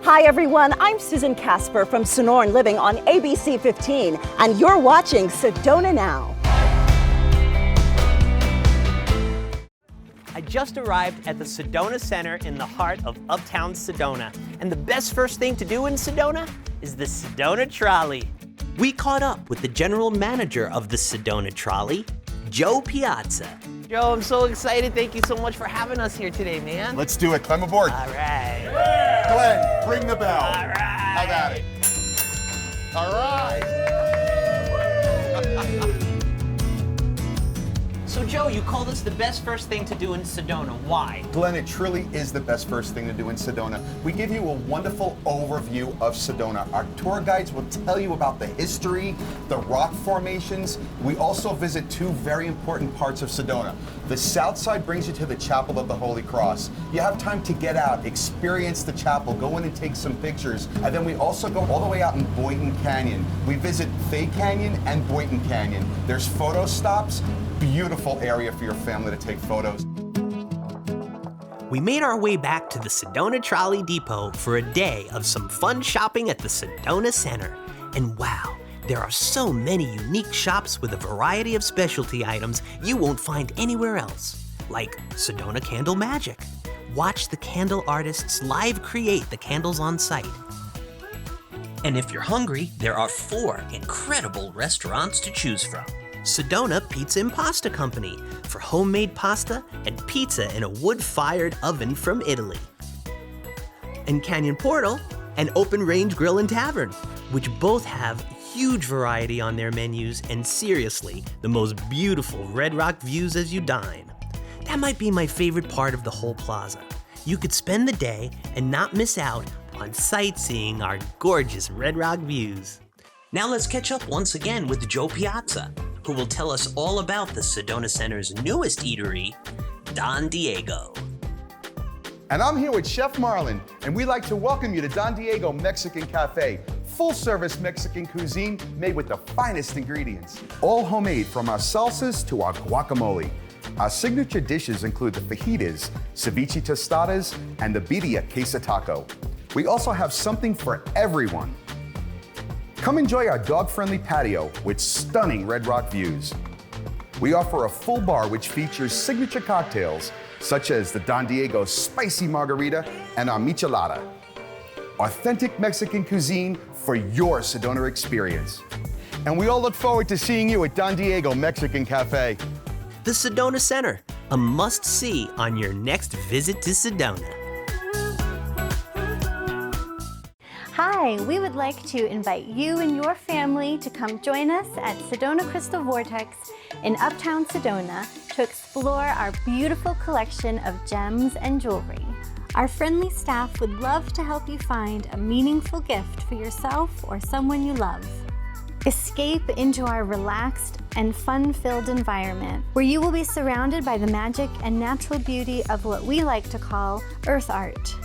Hi everyone, I'm Susan Casper from Sonoran Living on ABC 15, and you're watching Sedona Now. I just arrived at the Sedona Center in the heart of uptown Sedona, and the best first thing to do in Sedona is the Sedona Trolley. We caught up with the general manager of the Sedona Trolley, Joe Piazza. Joe, I'm so excited. Thank you so much for having us here today, man. Let's do it. Climb aboard. All right. Glenn, ring the bell. All right. How about it? All right. So Joe, you called us the best first thing to do in Sedona. Why? Glenn, it truly is the best first thing to do in Sedona. We give you a wonderful overview of Sedona. Our tour guides will tell you about the history, the rock formations. We also visit two very important parts of Sedona. The south side brings you to the Chapel of the Holy Cross. You have time to get out, experience the chapel, go in and take some pictures. And then we also go all the way out in Boynton Canyon. We visit Fay Canyon and Boynton Canyon. There's photo stops. Beautiful area for your family to take photos. We made our way back to the Sedona Trolley Depot for a day of some fun shopping at the Sedona Center. And wow, there are so many unique shops with a variety of specialty items you won't find anywhere else. Like Sedona Candle Magic. Watch the candle artists live create the candles on site. And if you're hungry, there are 4 incredible restaurants to choose from. Sedona Pizza and Pasta Company for homemade pasta and pizza in a wood-fired oven from Italy. And Canyon Portal, an open-range grill and tavern, which both have huge variety on their menus and seriously, the most beautiful Red Rock views as you dine. That might be my favorite part of the whole plaza. You could spend the day and not miss out on sightseeing our gorgeous Red Rock views. Now let's catch up once again with Joe Piazza, who will tell us all about the Sedona Center's newest eatery, Don Diego. And I'm here with Chef Marlon, and we'd like to welcome you to Don Diego Mexican Cafe. Full-service Mexican cuisine made with the finest ingredients. All homemade, from our salsas to our guacamole. Our signature dishes include the fajitas, ceviche tostadas, and the birria queso taco. We also have something for everyone. Come enjoy our dog-friendly patio with stunning Red Rock views. We offer a full bar which features signature cocktails such as the Don Diego Spicy Margarita and our Michelada. Authentic Mexican cuisine for your Sedona experience. And we all look forward to seeing you at Don Diego Mexican Cafe. The Sedona Center, a must-see on your next visit to Sedona. Hi, we would like to invite you and your family to come join us at Sedona Crystal Vortex in Uptown Sedona to explore our beautiful collection of gems and jewelry. Our friendly staff would love to help you find a meaningful gift for yourself or someone you love. Escape into our relaxed and fun-filled environment where you will be surrounded by the magic and natural beauty of what we like to call earth art.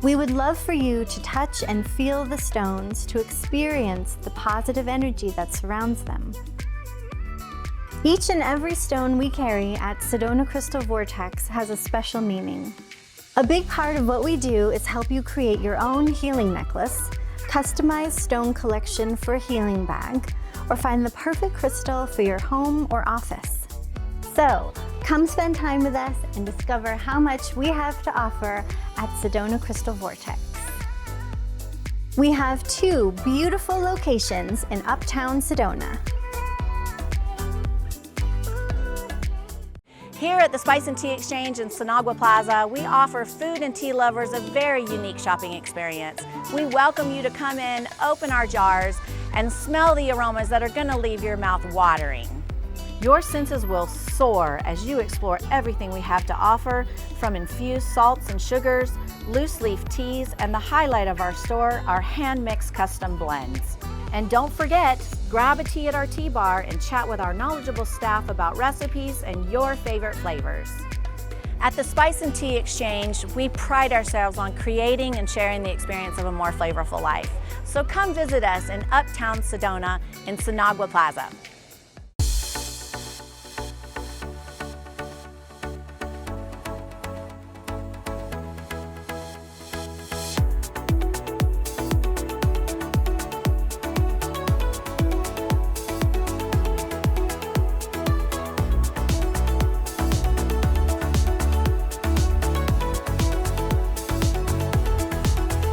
We would love for you to touch and feel the stones to experience the positive energy that surrounds them. Each and every stone we carry at Sedona Crystal Vortex has a special meaning. A big part of what we do is help you create your own healing necklace, customized stone collection for a healing bag, or find the perfect crystal for your home or office. So, come spend time with us and discover how much we have to offer at Sedona Crystal Vortex. We have 2 beautiful locations in Uptown Sedona. Here at the Spice and Tea Exchange in Sinagua Plaza, we offer food and tea lovers a very unique shopping experience. We welcome you to come in, open our jars, and smell the aromas that are going to leave your mouth watering. Your senses will soar as you explore everything we have to offer, from infused salts and sugars, loose leaf teas, and the highlight of our store, our hand-mixed custom blends. And don't forget, grab a tea at our tea bar and chat with our knowledgeable staff about recipes and your favorite flavors. At the Spice and Tea Exchange, we pride ourselves on creating and sharing the experience of a more flavorful life. So come visit us in Uptown Sedona in Sinagua Plaza.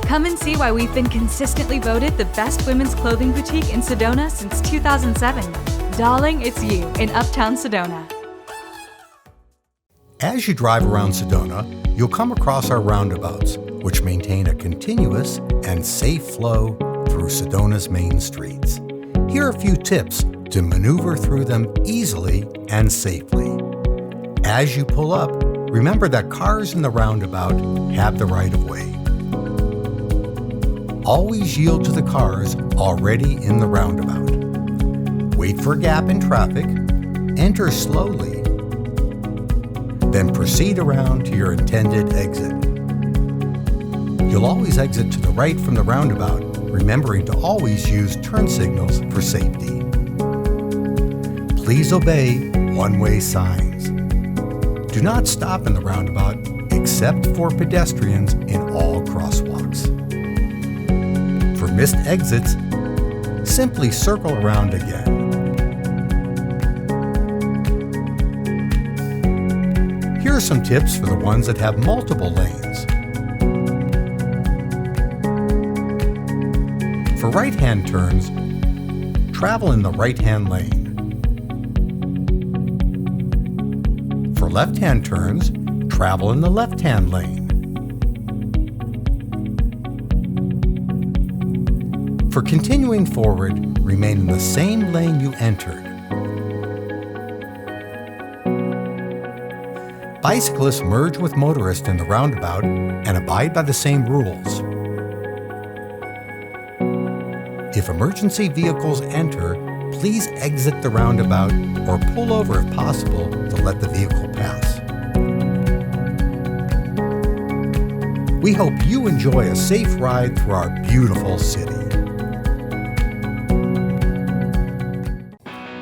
Come and see why we've been consistently voted the best women's clothing boutique in Sedona since 2007. Darling, it's you in Uptown Sedona. As you drive around Sedona, you'll come across our roundabouts, which maintain a continuous and safe flow through Sedona's main streets. Here are a few tips to maneuver through them easily and safely. As you pull up, remember that cars in the roundabout have the right of way. Always yield to the cars already in the roundabout. Wait for a gap in traffic, enter slowly, then proceed around to your intended exit. You'll always exit to the right from the roundabout, remembering to always use turn signals for safety. Please obey one-way signs. Do not stop in the roundabout except for pedestrians in all crosswalks. For missed exits, simply circle around again. Here are some tips for the ones that have multiple lanes. For right-hand turns, travel in the right-hand lane. For left-hand turns, travel in the left-hand lane. For continuing forward, remain in the same lane you entered. Bicyclists merge with motorists in the roundabout and abide by the same rules. If emergency vehicles enter, please exit the roundabout or pull over if possible to let the vehicle pass. We hope you enjoy a safe ride through our beautiful city.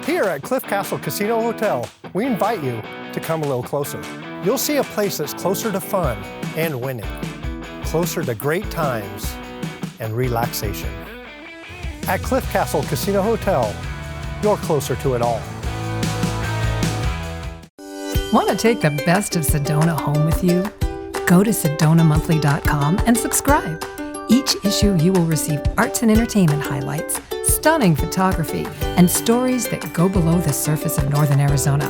Here at Cliff Castle Casino Hotel, we invite you to come a little closer. You'll see a place that's closer to fun and winning, closer to great times and relaxation. At Cliff Castle Casino Hotel, you're closer to it all. Want to take the best of Sedona home with you? Go to SedonaMonthly.com and subscribe. Each issue you will receive arts and entertainment highlights, stunning photography, and stories that go below the surface of Northern Arizona.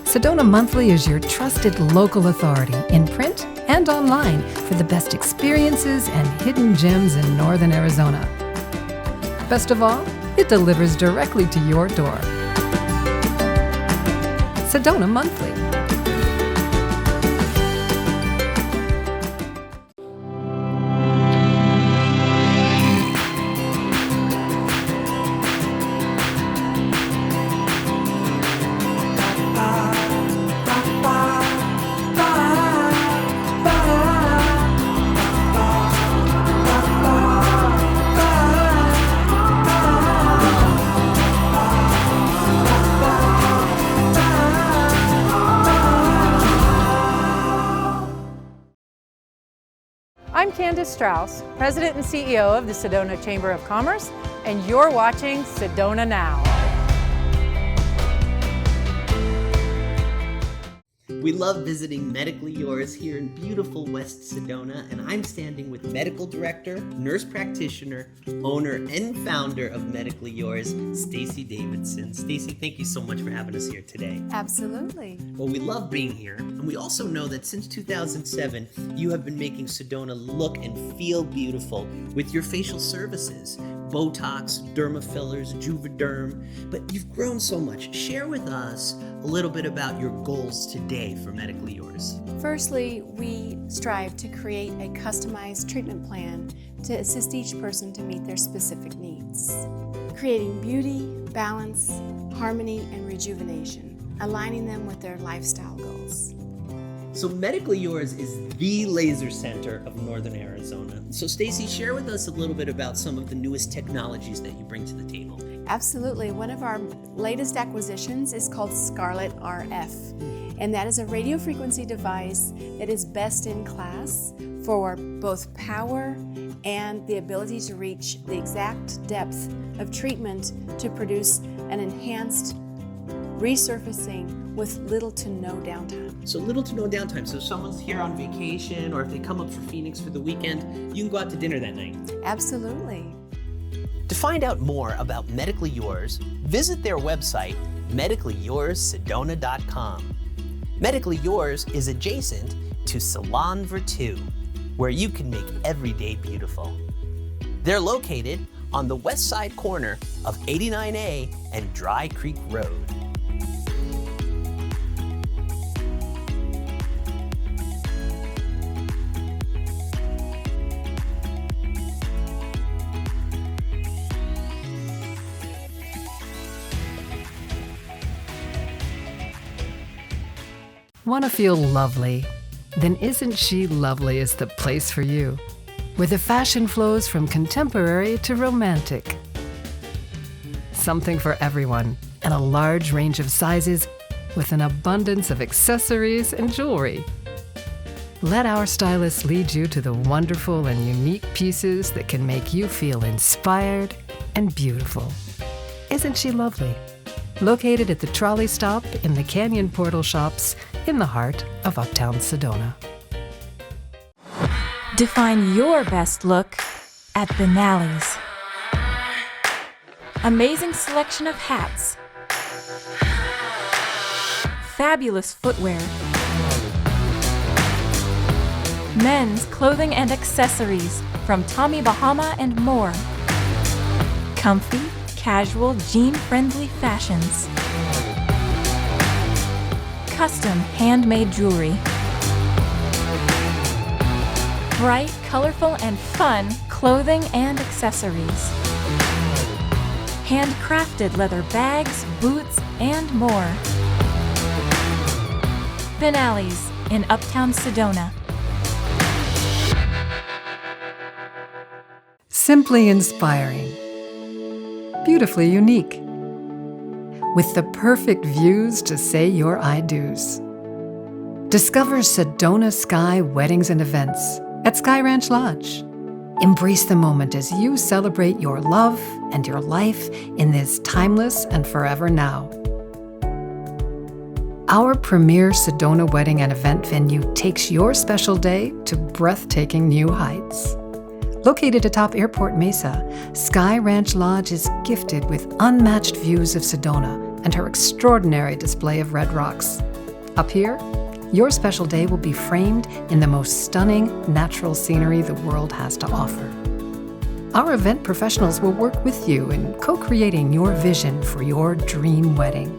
Sedona Monthly is your trusted local authority in print and online for the best experiences and hidden gems in Northern Arizona. Best of all, it delivers directly to your door. Sedona Monthly. I'm Candace Strauss, President and CEO of the Sedona Chamber of Commerce, and you're watching Sedona Now. We love visiting Medically Yours here in beautiful West Sedona, and I'm standing with Medical Director, Nurse Practitioner, Owner, and Founder of Medically Yours, Stacy Davidson. Stacy, thank you so much for having us here today. Absolutely. Well, we love being here, and we also know that since 2007, you have been making Sedona look and feel beautiful with your facial services. Botox, derma fillers, Juvederm, but you've grown so much. Share with us a little bit about your goals today for Medically Yours. Firstly, we strive to create a customized treatment plan to assist each person to meet their specific needs, creating beauty, balance, harmony, and rejuvenation, aligning them with their lifestyle goals. So Medically Yours is the laser center of Northern Arizona. So Stacy, share with us a little bit about some of the newest technologies that you bring to the table. Absolutely. One of our latest acquisitions is called Scarlett RF, and that is a radio frequency device that is best in class for both power and the ability to reach the exact depth of treatment to produce an enhanced resurfacing with little to no downtime. So little to no downtime. So if someone's here on vacation or if they come up for Phoenix for the weekend, you can go out to dinner that night. Absolutely. To find out more about Medically Yours, visit their website, medicallyyoursedona.com. Medically Yours is adjacent to Salon Virtu, where you can make every day beautiful. They're located on the west side corner of 89A and Dry Creek Road. Want to feel lovely? Then Isn't She Lovely is the place for you, where the fashion flows from contemporary to romantic. Something for everyone, and a large range of sizes with an abundance of accessories and jewelry. Let our stylists lead you to the wonderful and unique pieces that can make you feel inspired and beautiful. Isn't she lovely? Located at the trolley stop in the Canyon Portal Shops in the heart of Uptown Sedona. Define your best look at Benally's. Amazing selection of hats, fabulous footwear, men's clothing and accessories from Tommy Bahama and more. Comfy, casual, jean-friendly fashions. Custom handmade jewelry. Bright, colorful, and fun clothing and accessories. Handcrafted leather bags, boots, and more. Benally's in Uptown Sedona. Simply inspiring. Beautifully unique. With the perfect views to say your I do's. Discover Sedona Sky Weddings and Events at Sky Ranch Lodge. Embrace the moment as you celebrate your love and your life in this timeless and forever now. Our premier Sedona wedding and event venue takes your special day to breathtaking new heights. Located atop Airport Mesa, Sky Ranch Lodge is gifted with unmatched views of Sedona and her extraordinary display of red rocks. Up here, your special day will be framed in the most stunning natural scenery the world has to offer. Our event professionals will work with you in co-creating your vision for your dream wedding,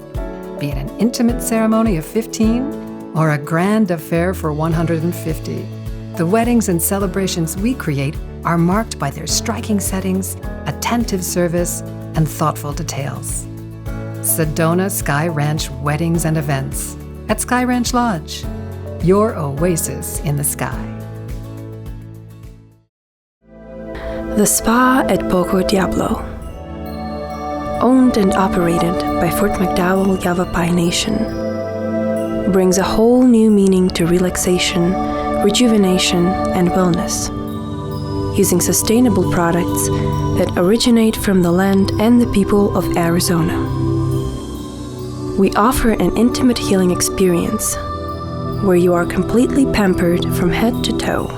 be it an intimate ceremony of 15 or a grand affair for 150. The weddings and celebrations we create are marked by their striking settings, attentive service, and thoughtful details. Sedona Sky Ranch Weddings and Events at Sky Ranch Lodge, your oasis in the sky. The Spa at Poco Diablo. Owned and operated by Fort McDowell Yavapai Nation, brings a whole new meaning to relaxation, rejuvenation, and wellness. Using sustainable products that originate from the land and the people of Arizona. We offer an intimate healing experience where you are completely pampered from head to toe.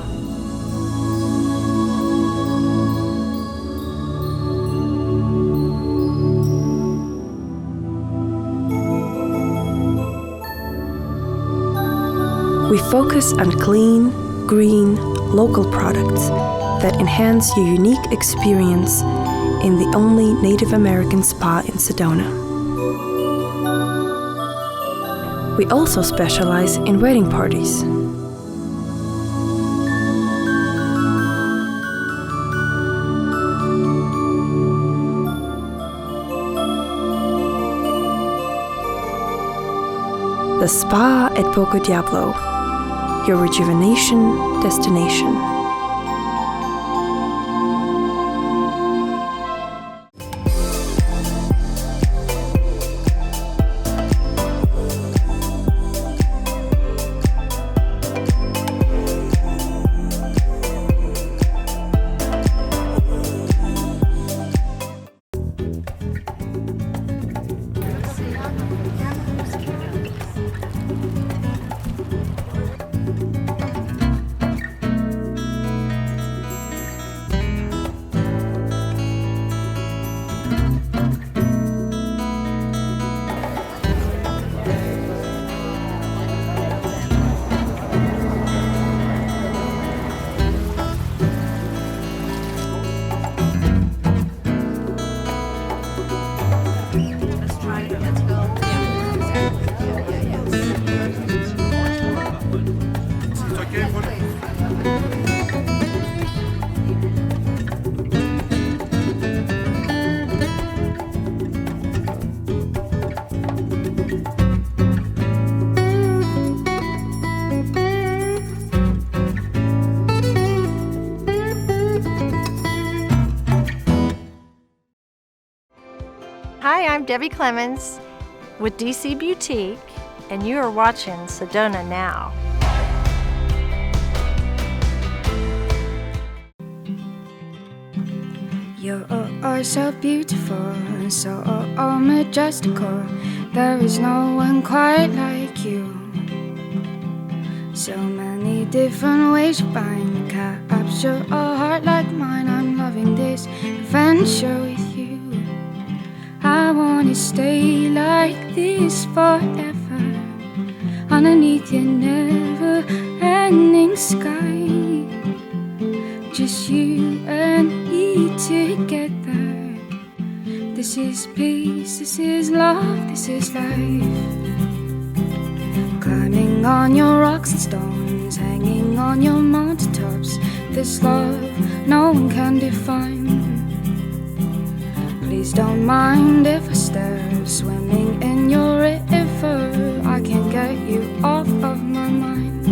We focus on clean, green, local products that enhance your unique experience in the only Native American spa in Sedona. We also specialize in wedding parties. The Spa at Poco Diablo, your rejuvenation destination. Hi, I'm Debbie Clemens with DC Boutique, and you are watching Sedona Now. You are so beautiful, so majestical. There is no one quite like you. So many different ways to find capture a heart like mine. I'm loving this adventure with you. I wanna stay like this forever, underneath your never-ending sky. Just you and me together. This is peace, this is love, this is life. Climbing on your rocks and stones, hanging on your mountaintops. This love no one can define. Please don't mind if I stare, swimming in your river. I can't get you off of my mind.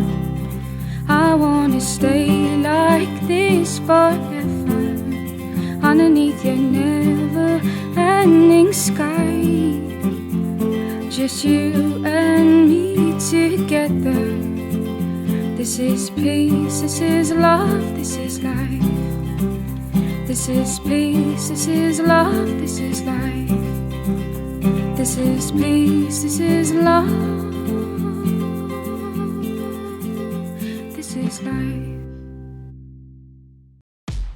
I wanna stay like this forever, underneath your never-ending sky. Just you and me together. This is peace, this is love, this is life. This is peace, this is love, this is life. This is peace, this is love. This is life.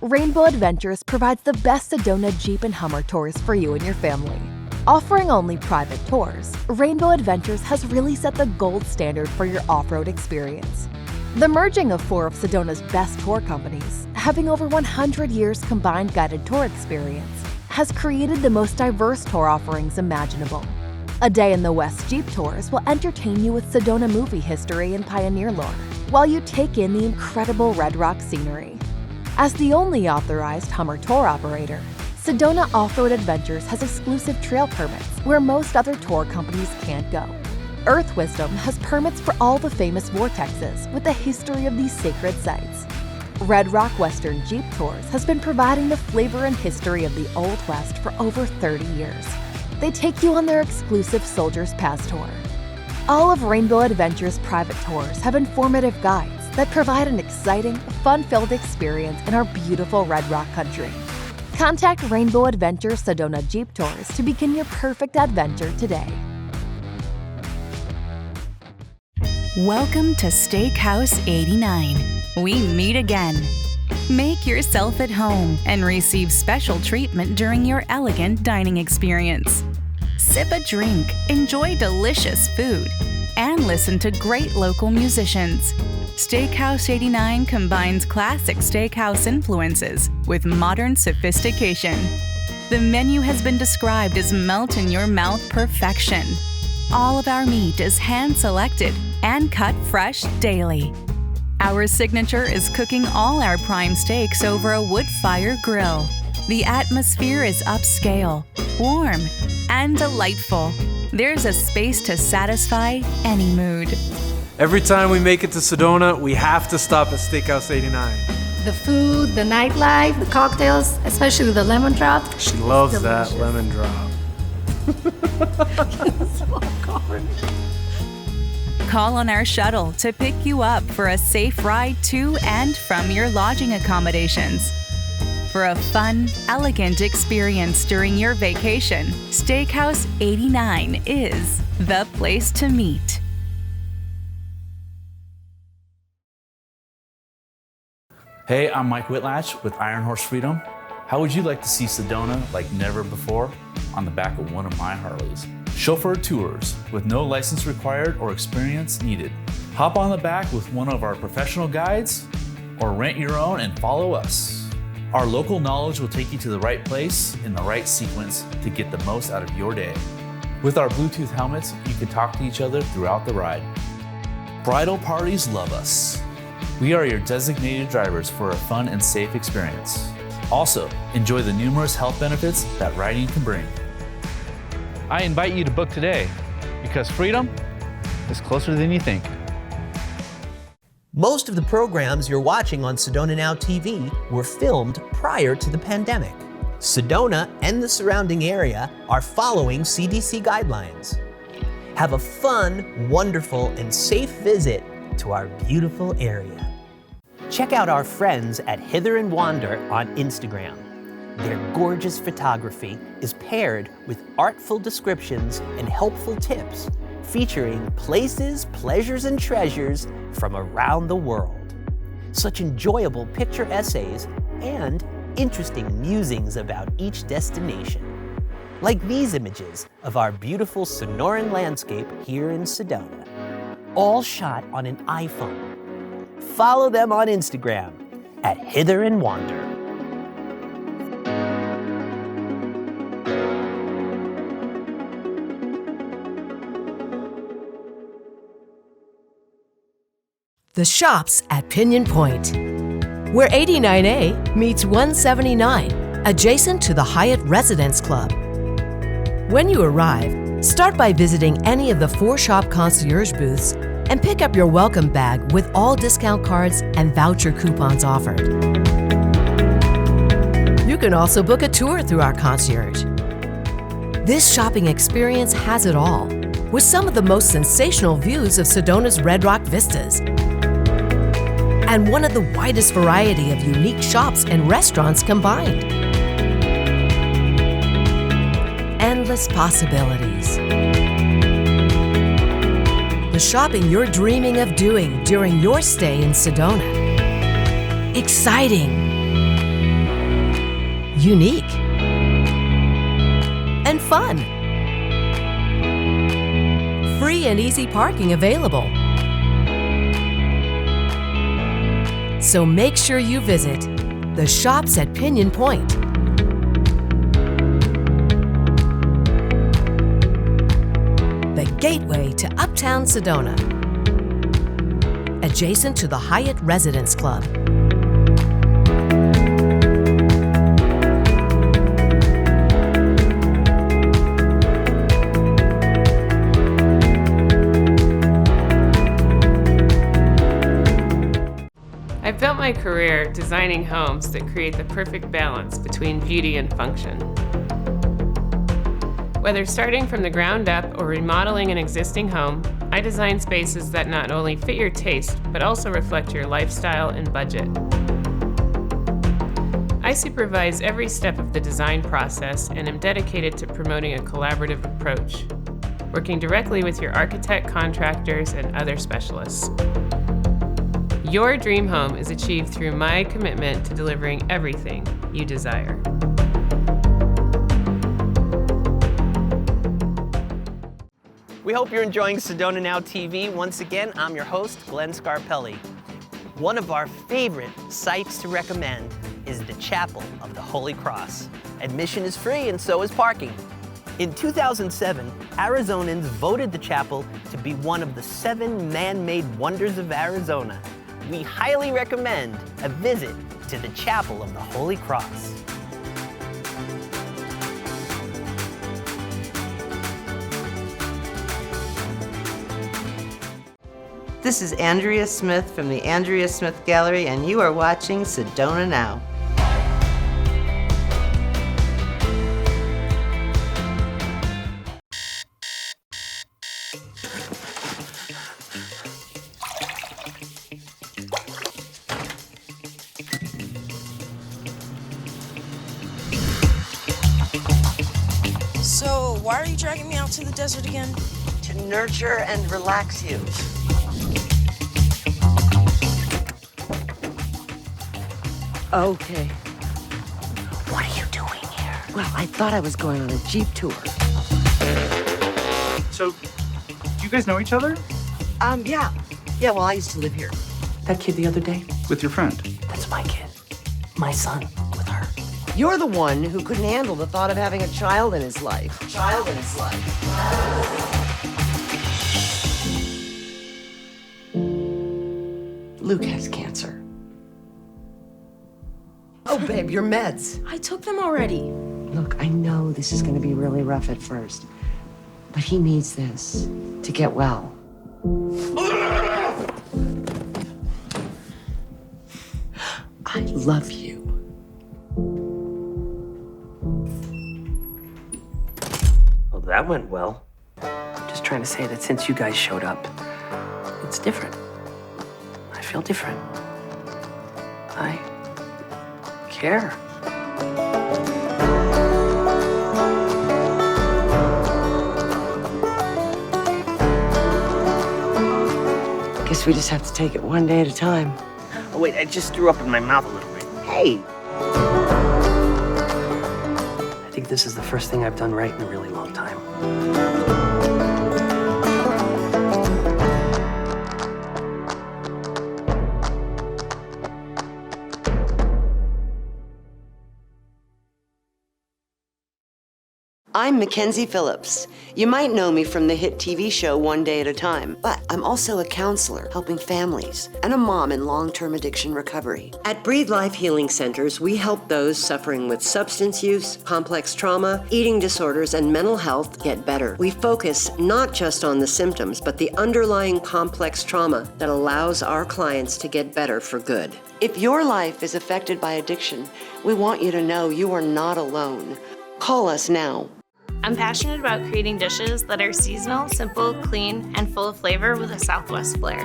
Rainbow Adventures provides the best Sedona Jeep and Hummer tours for you and your family. Offering only private tours, Rainbow Adventures has really set the gold standard for your off-road experience. The merging of 4 of Sedona's best tour companies, having over 100 years combined guided tour experience, has created the most diverse tour offerings imaginable. A Day in the West Jeep Tours will entertain you with Sedona movie history and pioneer lore, while you take in the incredible Red Rock scenery. As the only authorized Hummer tour operator, Sedona Off-Road Adventures has exclusive trail permits where most other tour companies can't go. Earth Wisdom has permits for all the famous vortexes with the history of these sacred sites. Red Rock Western Jeep Tours has been providing the flavor and history of the Old West for over 30 years. They take you on their exclusive Soldier's Pass tour. All of Rainbow Adventures' private tours have informative guides that provide an exciting, fun-filled experience in our beautiful Red Rock country. Contact Rainbow Adventures Sedona Jeep Tours to begin your perfect adventure today. Welcome to Steakhouse 89. We meet again. Make yourself at home and receive special treatment during your elegant dining experience. Sip a drink, enjoy delicious food, and listen to great local musicians. Steakhouse 89 combines classic steakhouse influences with modern sophistication. The menu has been described as melt-in-your-mouth perfection. All of our meat is hand-selected and cut fresh daily. Our signature is cooking all our prime steaks over a wood-fire grill. The atmosphere is upscale, warm, and delightful. There's a space to satisfy any mood. Every time we make it to Sedona, we have to stop at Steakhouse 89. The food, the nightlife, the cocktails, especially the lemon drop. She loves that lemon drop. Call on our shuttle to pick you up for a safe ride to and from your lodging accommodations. For a fun, elegant experience during your vacation, Steakhouse 89 is the place to meet. Hey, I'm Mike Whitlatch with Iron Horse Freedom. How would you like to see Sedona like never before on the back of one of my Harleys? Chauffeur tours with no license required or experience needed. Hop on the back with one of our professional guides or rent your own and follow us. Our local knowledge will take you to the right place in the right sequence to get the most out of your day. With our Bluetooth helmets, you can talk to each other throughout the ride. Bridal parties love us. We are your designated drivers for a fun and safe experience. Also, enjoy the numerous health benefits that riding can bring. I invite you to book today because freedom is closer than you think. Most of the programs you're watching on Sedona Now TV were filmed prior to the pandemic. Sedona and the surrounding area are following CDC guidelines. Have a fun, wonderful, and safe visit to our beautiful area. Check out our friends at Hither and Wander on Instagram. Their gorgeous photography is paired with artful descriptions and helpful tips featuring places, pleasures, and treasures from around the world. Such enjoyable picture essays and interesting musings about each destination. Like these images of our beautiful Sonoran landscape here in Sedona, all shot on an iPhone. Follow them on Instagram at Hither and Wander. The Shops at Pinion Point, where 89A meets 179, adjacent to the Hyatt Residence Club. When you arrive, start by visiting any of the 4 shop concierge booths and pick up your welcome bag with all discount cards and voucher coupons offered. You can also book a tour through our concierge. This shopping experience has it all, with some of the most sensational views of Sedona's Red Rock vistas, and one of the widest variety of unique shops and restaurants combined. Endless possibilities. The shopping you're dreaming of doing during your stay in Sedona. Exciting. Unique. And fun. Free and easy parking available. So make sure you visit the Shops at Pinion Point. The gateway to Uptown Sedona, adjacent to the Hyatt Residence Club. I've built my career designing homes that create the perfect balance between beauty and function. Whether starting from the ground up or remodeling an existing home, I design spaces that not only fit your taste, but also reflect your lifestyle and budget. I supervise every step of the design process and am dedicated to promoting a collaborative approach, working directly with your architect, contractors, and other specialists. Your dream home is achieved through my commitment to delivering everything you desire. We hope you're enjoying Sedona Now TV. Once again, I'm your host, Glenn Scarpelli. One of our favorite sites to recommend is the Chapel of the Holy Cross. Admission is free and so is parking. In 2007, Arizonans voted the chapel to be one of the 7 man-made wonders of Arizona. We highly recommend a visit to the Chapel of the Holy Cross. This is Andrea Smith from the Andrea Smith Gallery, and you are watching Sedona Now. So, why are you dragging me out to the desert again? To nurture and relax you. Okay. What are you doing here? Well, I thought I was going on a Jeep tour. So, do you guys know each other? Yeah. Yeah, well, I used to live here. That kid the other day? With your friend? That's my kid. My son with her. You're the one who couldn't handle the thought of having a child in his life. Luke has cancer. Oh, babe, your meds. I took them already. Look, I know this is going to be really rough at first, but he needs this to get well. I love you. that went well. I'm just trying to say that since you guys showed up, it's different. I feel different. I care. Guess we just have to take it one day at a time. Oh, wait, I just threw up in my mouth a little bit. Hey! I think this is the first thing I've done right in a really long time. I'm Mackenzie Phillips. You might know me from the hit TV show One Day at a Time, but I'm also a counselor helping families and a mom in long-term addiction recovery. At Breathe Life Healing Centers, we help those suffering with substance use, complex trauma, eating disorders, and mental health get better. We focus not just on the symptoms, but the underlying complex trauma that allows our clients to get better for good. If your life is affected by addiction, we want you to know you are not alone. Call us now. I'm passionate about creating dishes that are seasonal, simple, clean, and full of flavor with a Southwest flair.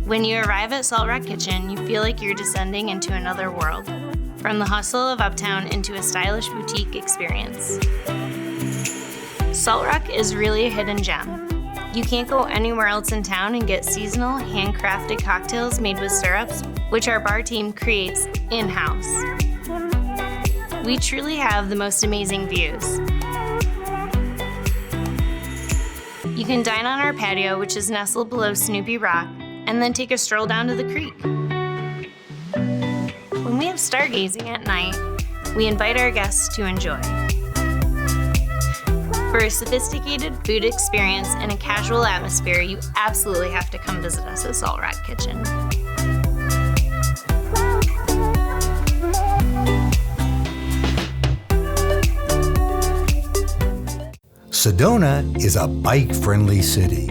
When you arrive at Salt Rock Kitchen, you feel like you're descending into another world. From the hustle of Uptown into a stylish boutique experience. Salt Rock is really a hidden gem. You can't go anywhere else in town and get seasonal, handcrafted cocktails made with syrups, which our bar team creates in-house. We truly have the most amazing views. You can dine on our patio, which is nestled below Snoopy Rock, and then take a stroll down to the creek. When we have stargazing at night, we invite our guests to enjoy. For a sophisticated food experience and a casual atmosphere, you absolutely have to come visit us at Salt Rock Kitchen. Sedona is a bike-friendly city.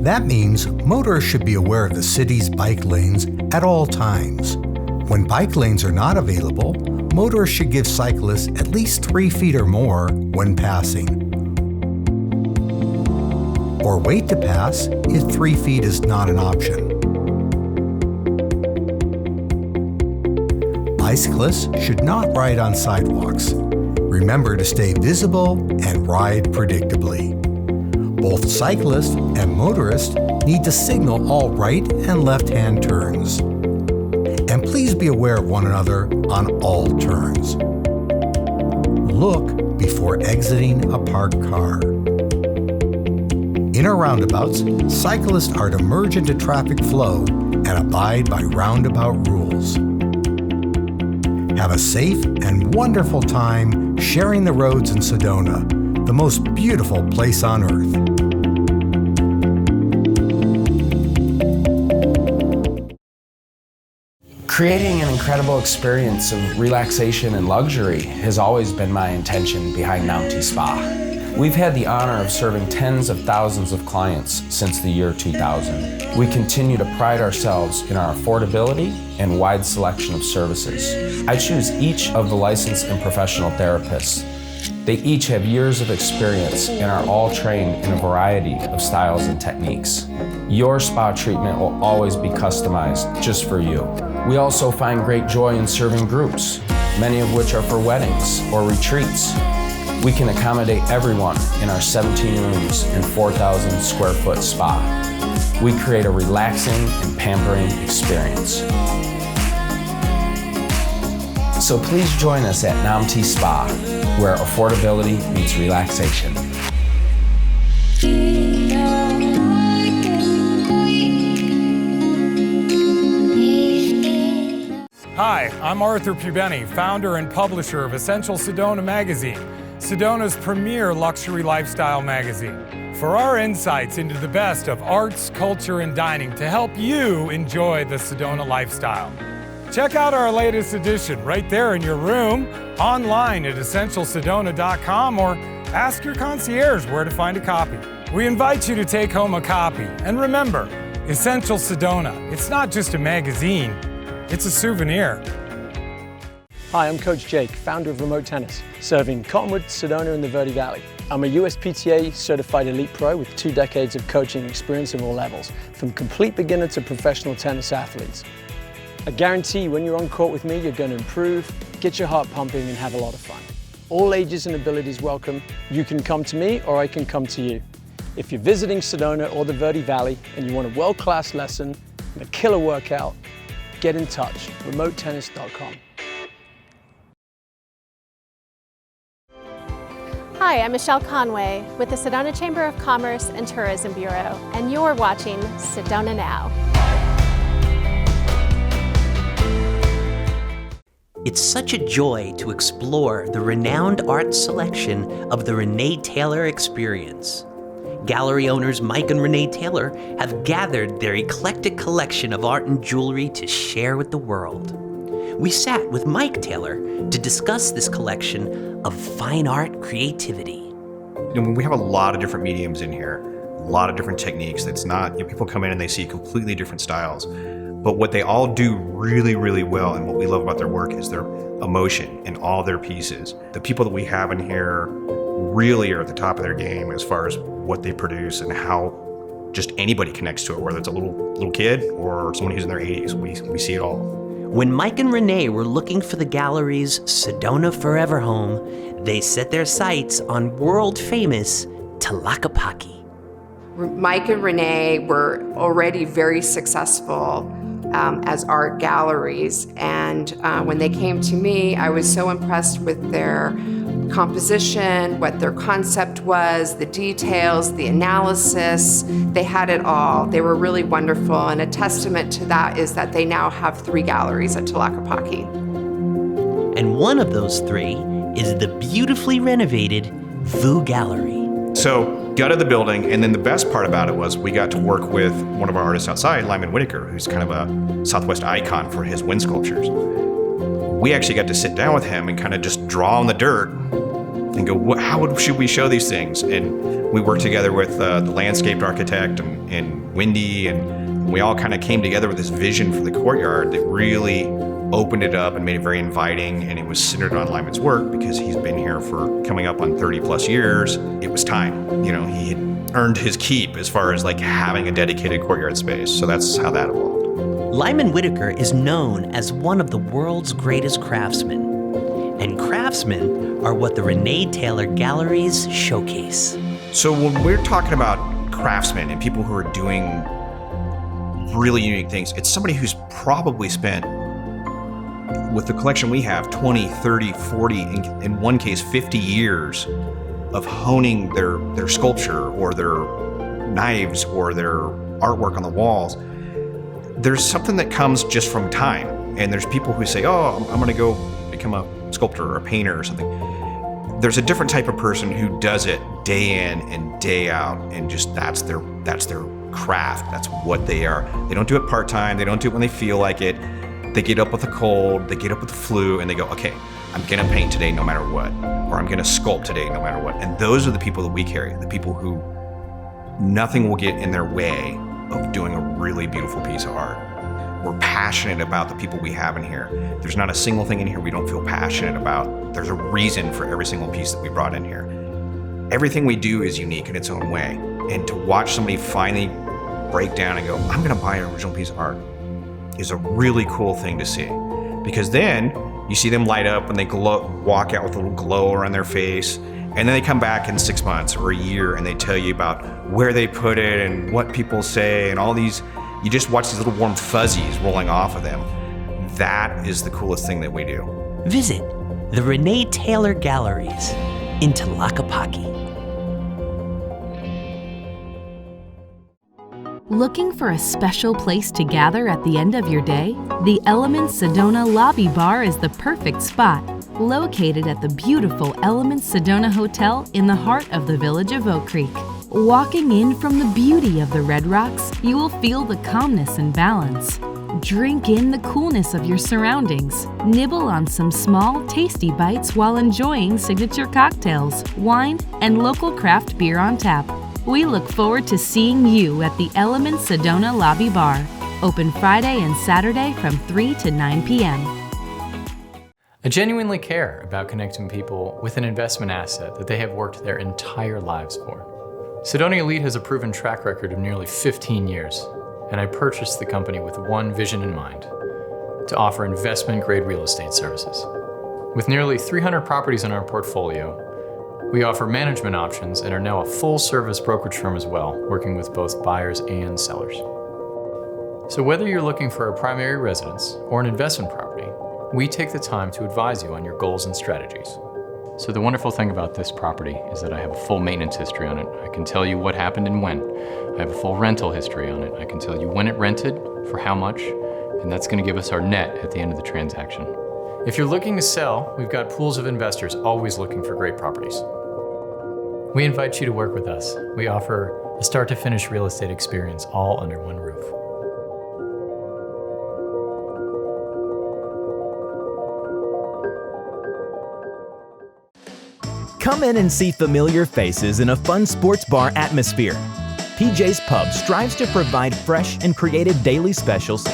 That means motorists should be aware of the city's bike lanes at all times. When bike lanes are not available, motorists should give cyclists at least 3 feet or more when passing. Or wait to pass if 3 feet is not an option. Bicyclists should not ride on sidewalks. Remember to stay visible and ride predictably. Both cyclists and motorists need to signal all right and left-hand turns. And please be aware of one another on all turns. Look before exiting a parked car. In our roundabouts, cyclists are to merge into traffic flow and abide by roundabout rules. Have a safe and wonderful time sharing the roads in Sedona, the most beautiful place on earth. Creating an incredible experience of relaxation and luxury has always been my intention behind Now TV Spa. We've had the honor of serving tens of thousands of clients since the year 2000. We continue to pride ourselves in our affordability and wide selection of services. I choose each of the licensed and professional therapists. They each have years of experience and are all trained in a variety of styles and techniques. Your spa treatment will always be customized just for you. We also find great joy in serving groups, many of which are for weddings or retreats. We can accommodate everyone in our 17 rooms and 4,000 square foot spa. We create a relaxing and pampering experience. So please join us at Now TV Spa, where affordability meets relaxation. Hi, I'm Arthur Pubeni, founder and publisher of Essential Sedona magazine, Sedona's premier luxury lifestyle magazine. For our insights into the best of arts, culture, and dining to help you enjoy the Sedona lifestyle. Check out our latest edition right there in your room, online at essentialsedona.com, or ask your concierge where to find a copy. We invite you to take home a copy. And remember, Essential Sedona, it's not just a magazine, it's a souvenir. Hi, I'm Coach Jake, founder of Remote Tennis, serving Cottonwood, Sedona, and the Verde Valley. I'm a USPTA certified elite pro with 2 decades of coaching experience of all levels, from complete beginner to professional tennis athletes. I guarantee when you're on court with me, you're going to improve, get your heart pumping, and have a lot of fun. All ages and abilities welcome. You can come to me or I can come to you. If you're visiting Sedona or the Verde Valley and you want a world-class lesson and a killer workout, get in touch, remotetennis.com. Hi, I'm Michelle Conway with the Sedona Chamber of Commerce and Tourism Bureau, and you're watching Sedona Now. It's such a joy to explore the renowned art selection of the Renee Taylor Experience. Gallery owners Mike and Renee Taylor have gathered their eclectic collection of art and jewelry to share with the world. We sat with Mike Taylor to discuss this collection of fine art creativity. We have a lot of different mediums in here, a lot of different techniques. It's not, people come in and they see completely different styles. But what they all do really, really well, and what we love about their work, is their emotion in all their pieces. The people that we have in here really are at the top of their game as far as what they produce and how just anybody connects to it, whether it's a little kid or someone who's in their 80s. We see it all. When Mike and Renee were looking for the gallery's Sedona Forever home, they set their sights on world-famous Tlaquepaque. Mike and Renee were already very successful as art galleries, and when they came to me, I was so impressed with their composition, what their concept was, the details, the analysis. They had it all. They were really wonderful, and a testament to that is that they now have 3 galleries at Tlaquepaque. And one of those 3 is the beautifully renovated VU Gallery. So, gutted the building, and then the best part about it was we got to work with one of our artists outside, Lyman Whitaker, who's kind of a Southwest icon for his wind sculptures. We actually got to sit down with him and kind of just draw on the dirt and go, how should we show these things? And we worked together with the landscape architect and Wendy, and we all kind of came together with this vision for the courtyard that really opened it up and made it very inviting, and it was centered on Lyman's work because he's been here for coming up on 30 plus years. It was time. He had earned his keep as far as like having a dedicated courtyard space. So that's how that evolved. Lyman Whitaker is known as one of the world's greatest craftsmen. And craftsmen are what the Renee Taylor Galleries showcase. So when we're talking about craftsmen and people who are doing really unique things, it's somebody who's probably spent, with the collection we have, 20, 30, 40, in one case 50 years of honing their sculpture or their knives or their artwork on the walls. There's something that comes just from time, and there's people who say, oh, I'm gonna go become a sculptor or a painter or something. There's a different type of person who does it day in and day out, and just that's their craft. That's what they are. They don't do it part-time. They don't do it when they feel like it. They get up with a cold, they get up with the flu, and they go, okay, I'm gonna paint today no matter what, or I'm gonna sculpt today no matter what. And those are the people that we carry, the people who nothing will get in their way of doing a really beautiful piece of art. We're passionate about the people we have in here. There's not a single thing in here we don't feel passionate about. There's a reason for every single piece that we brought in here. Everything we do is unique in its own way. And to watch somebody finally break down and go, I'm gonna buy an original piece of art, is a really cool thing to see. Because then you see them light up and they walk out with a little glow around their face, and then they come back in 6 months or a year and they tell you about where they put it and what people say and all these, you just watch these little warm fuzzies rolling off of them. That is the coolest thing that we do. Visit the Renee Taylor Galleries in Tlaquepaque. Looking for a special place to gather at the end of your day? The Elements Sedona Lobby Bar is the perfect spot. Located at the beautiful Elements Sedona Hotel in the heart of the village of Oak Creek. Walking in from the beauty of the Red Rocks, you will feel the calmness and balance. Drink in the coolness of your surroundings. Nibble on some small, tasty bites while enjoying signature cocktails, wine, and local craft beer on tap. We look forward to seeing you at the Elements Sedona Lobby Bar. Open Friday and Saturday from 3 to 9 p.m. I genuinely care about connecting people with an investment asset that they have worked their entire lives for. Sedona Elite has a proven track record of nearly 15 years, and I purchased the company with one vision in mind: to offer investment-grade real estate services. With nearly 300 properties in our portfolio, we offer management options and are now a full-service brokerage firm as well, working with both buyers and sellers. So whether you're looking for a primary residence or an investment property, we take the time to advise you on your goals and strategies. So the wonderful thing about this property is that I have a full maintenance history on it. I can tell you what happened and when. I have a full rental history on it. I can tell you when it rented, for how much, and that's going to give us our net at the end of the transaction. If you're looking to sell, we've got pools of investors always looking for great properties. We invite you to work with us. We offer a start-to-finish real estate experience all under one roof. Come in and see familiar faces in a fun sports bar atmosphere. PJ's Pub strives to provide fresh and creative daily specials,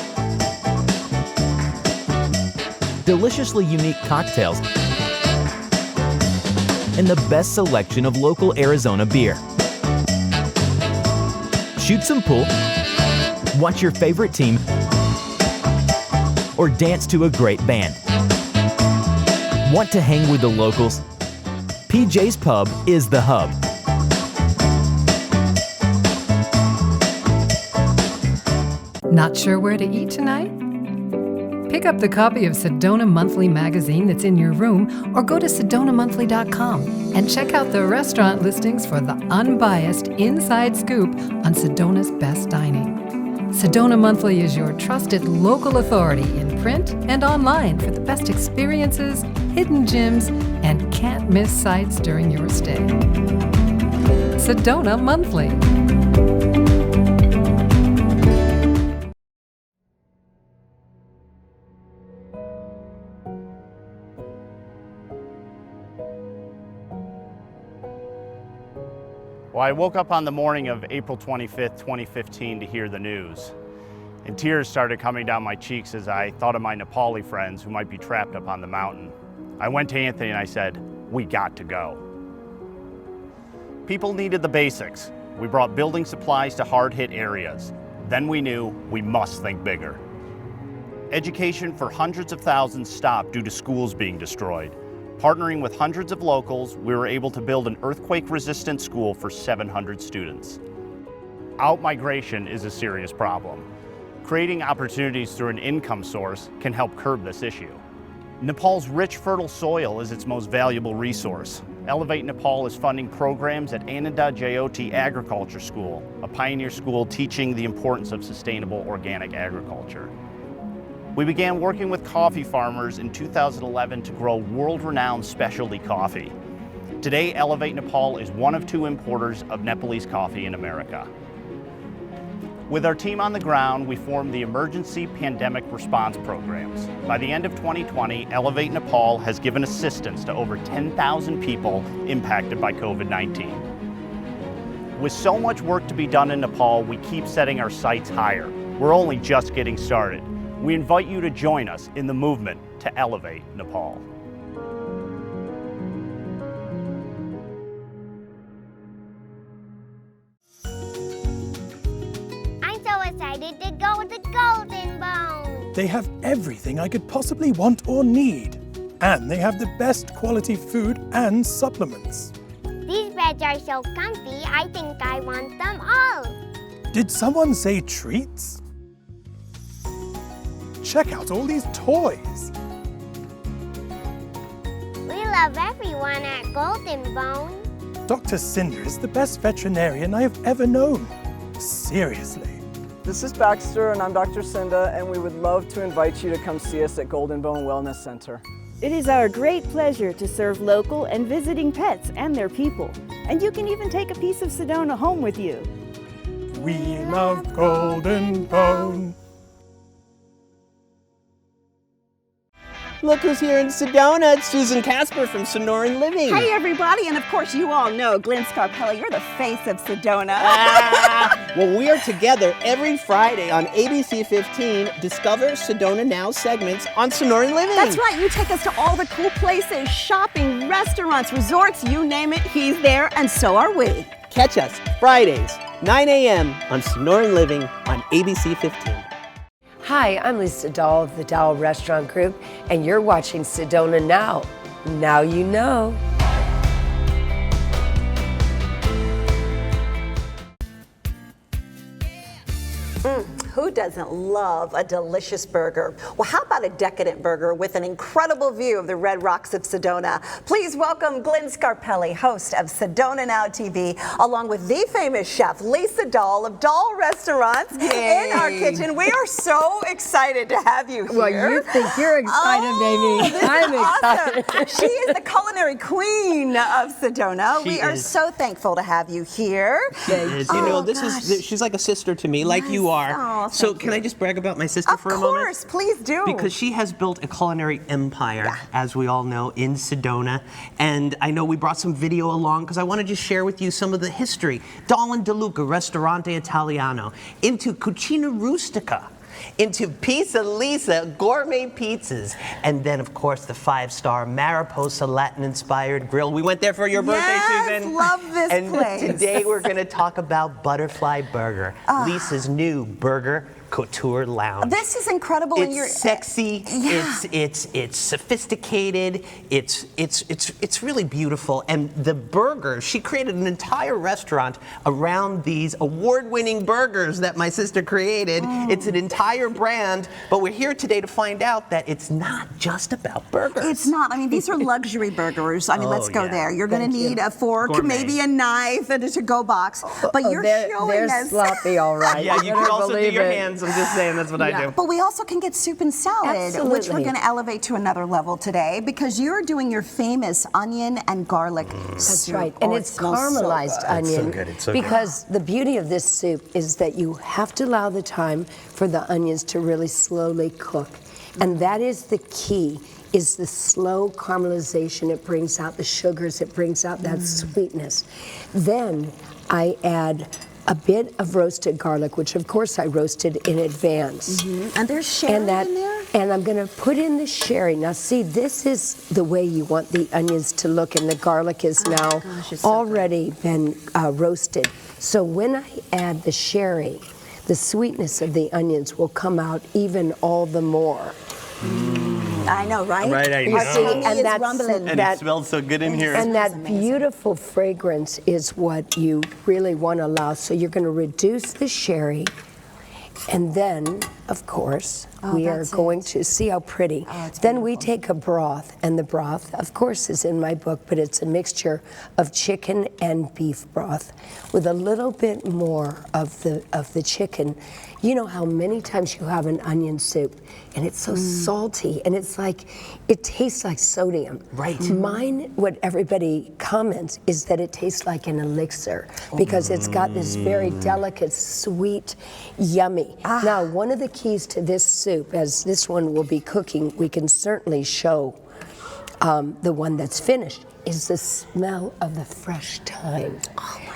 deliciously unique cocktails, and the best selection of local Arizona beer. Shoot some pool, watch your favorite team, or dance to a great band. Want to hang with the locals? PJ's Pub is the hub. Not sure where to eat tonight? Pick up the copy of Sedona Monthly magazine that's in your room, or go to sedonamonthly.com and check out the restaurant listings for the unbiased inside scoop on Sedona's best dining. Sedona Monthly is your trusted local authority in print and online for the best experiences, hidden gems, and can't-miss sights during your stay. Sedona Monthly. Well, I woke up on the morning of April 25th, 2015 to hear the news. And tears started coming down my cheeks as I thought of my Nepali friends who might be trapped up on the mountain. I went to Anthony and I said, "We got to go." People needed the basics. We brought building supplies to hard-hit areas. Then we knew we must think bigger. Education for hundreds of thousands stopped due to schools being destroyed. Partnering with hundreds of locals, we were able to build an earthquake-resistant school for 700 students. Out-migration is a serious problem. Creating opportunities through an income source can help curb this issue. Nepal's rich, fertile soil is its most valuable resource. Elevate Nepal is funding programs at Ananda Jyoti Agriculture School, a pioneer school teaching the importance of sustainable organic agriculture. We began working with coffee farmers in 2011 to grow world-renowned specialty coffee. Today, Elevate Nepal is one of 2 importers of Nepalese coffee in America. With our team on the ground, we formed the Emergency Pandemic Response Programs. By the end of 2020, Elevate Nepal has given assistance to over 10,000 people impacted by COVID-19. With so much work to be done in Nepal, we keep setting our sights higher. We're only just getting started. We invite you to join us in the movement to elevate Nepal. I'm so excited to go to Golden Bone. They have everything I could possibly want or need. And they have the best quality food and supplements. These beds are so comfy, I think I want them all. Did someone say treats? Check out all these toys. We love everyone at Golden Bone. Dr. Cinder is the best veterinarian I have ever known. Seriously. This is Baxter and I'm Dr. Cinda, and we would love to invite you to come see us at Golden Bone Wellness Center. It is our great pleasure to serve local and visiting pets and their people. And you can even take a piece of Sedona home with you. We love Golden Bone. Look who's here in Sedona. It's Susan Casper from Sonoran Living. Hey, everybody, and of course, you all know Glenn Scarpelli. You're the face of Sedona. Well, we are together every Friday on ABC 15. Discover Sedona Now segments on Sonoran Living. That's right. You take us to all the cool places, shopping, restaurants, resorts, you name it. He's there, and so are we. Catch us Fridays, 9 a.m. on Sonoran Living on ABC 15. Hi, I'm Lisa Dahl of the Dahl Restaurant Group, and you're watching Sedona Now. Now you know. Who doesn't love a delicious burger? Well, how about a decadent burger with an incredible view of the Red Rocks of Sedona? Please welcome Glenn Scarpelli, host of Sedona Now TV, along with the famous chef Lisa Dahl of Dahl Restaurants in our kitchen. We are so excited to have you here. Well, you think you're excited, baby. I'm excited. Awesome. She is the culinary queen of Sedona. We are so thankful to have you here. She is. You know, she's like a sister to me, like you are. Oh, so can I just brag about my sister for a moment? Of course, please do. Because she has built a culinary empire, as we all know, in Sedona. And I know we brought some video along because I want to just share with you some of the history. Dahl and DeLuca, Ristorante Italiano, into Cucina Rustica, into Pizza Lisa, gourmet pizzas, and then, of course, the 5-star Mariposa Latin-inspired grill. We went there for your birthday, Susan. Love this place. And today we're going to talk about Butterfly Burger, Lisa's new burger couture lounge. This is incredible. It's sexy. It's sophisticated. It's really beautiful. And the burgers, she created an entire restaurant around these award-winning burgers that my sister created. It's an entire brand. But we're here today to find out that it's not just about burgers. It's not. I mean, these are luxury burgers. I mean, let's go there. You're going to need a fork, maybe a knife, and a to-go box. But you're showing us. They're sloppy, all right. Yeah, you can also do your hands. I'm just saying, that's what I do. But we also can get soup and salad, Absolutely. which we're going to elevate to another level today because you're doing your famous onion and garlic That's soup. right, and it's caramelized onion. Because the beauty of this soup is that you have to allow the time for the onions to really slowly cook. And that is the key, is the slow caramelization. It brings out the sugars, it brings out that sweetness. Then I add a bit of roasted garlic, which of course I roasted in advance. And there's sherry in there? And I'm gonna put in the sherry. Now see, this is the way you want the onions to look, and the garlic is now already been roasted. So when I add the sherry, the sweetness of the onions will come out even all the more. I know, right? Right, I know. And that's rumbling. And it smells so good in here. And that beautiful fragrance is what you really want to allow. So you're going to reduce the sherry, and then, of course, we are going to see how pretty. Then we take a broth, and the broth, of course, is in my book, but it's a mixture of chicken and beef broth with a little bit more of the chicken. You know how many times you have an onion soup and it's so salty and it's like, it tastes like sodium. Right. Mine, what everybody comments is that it tastes like an elixir because it's got this very delicate, sweet, yummy. Now, one of the keys to this soup, as this one will be cooking, we can certainly show the one that's finished, is the smell of the fresh thyme.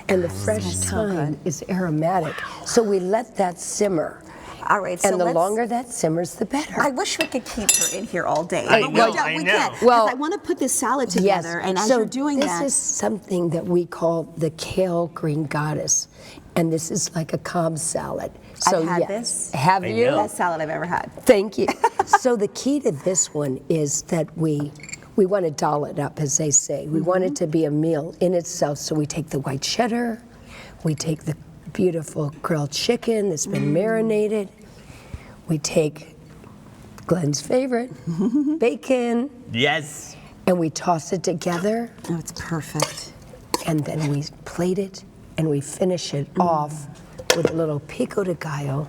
And the fresh thyme is aromatic. So we let that simmer. All right, so and the longer that simmers, the better. I wish we could keep her in here all day. I but know, we don't. I We know. can't. Well, I want to put this salad together, and as you're doing this that, is something that we call the kale green goddess. And this is like a Cobb salad. So I've had yes. this. Have you? Best salad I've ever had. Thank you. So the key to this one is that we want to doll it up, as they say. We want it to be a meal in itself. So we take the white cheddar, we take the beautiful grilled chicken that's been marinated, we take Glenn's favorite, bacon. Yes. And we toss it together. Oh, it's perfect. And then we plate it and we finish it off with a little pico de gallo.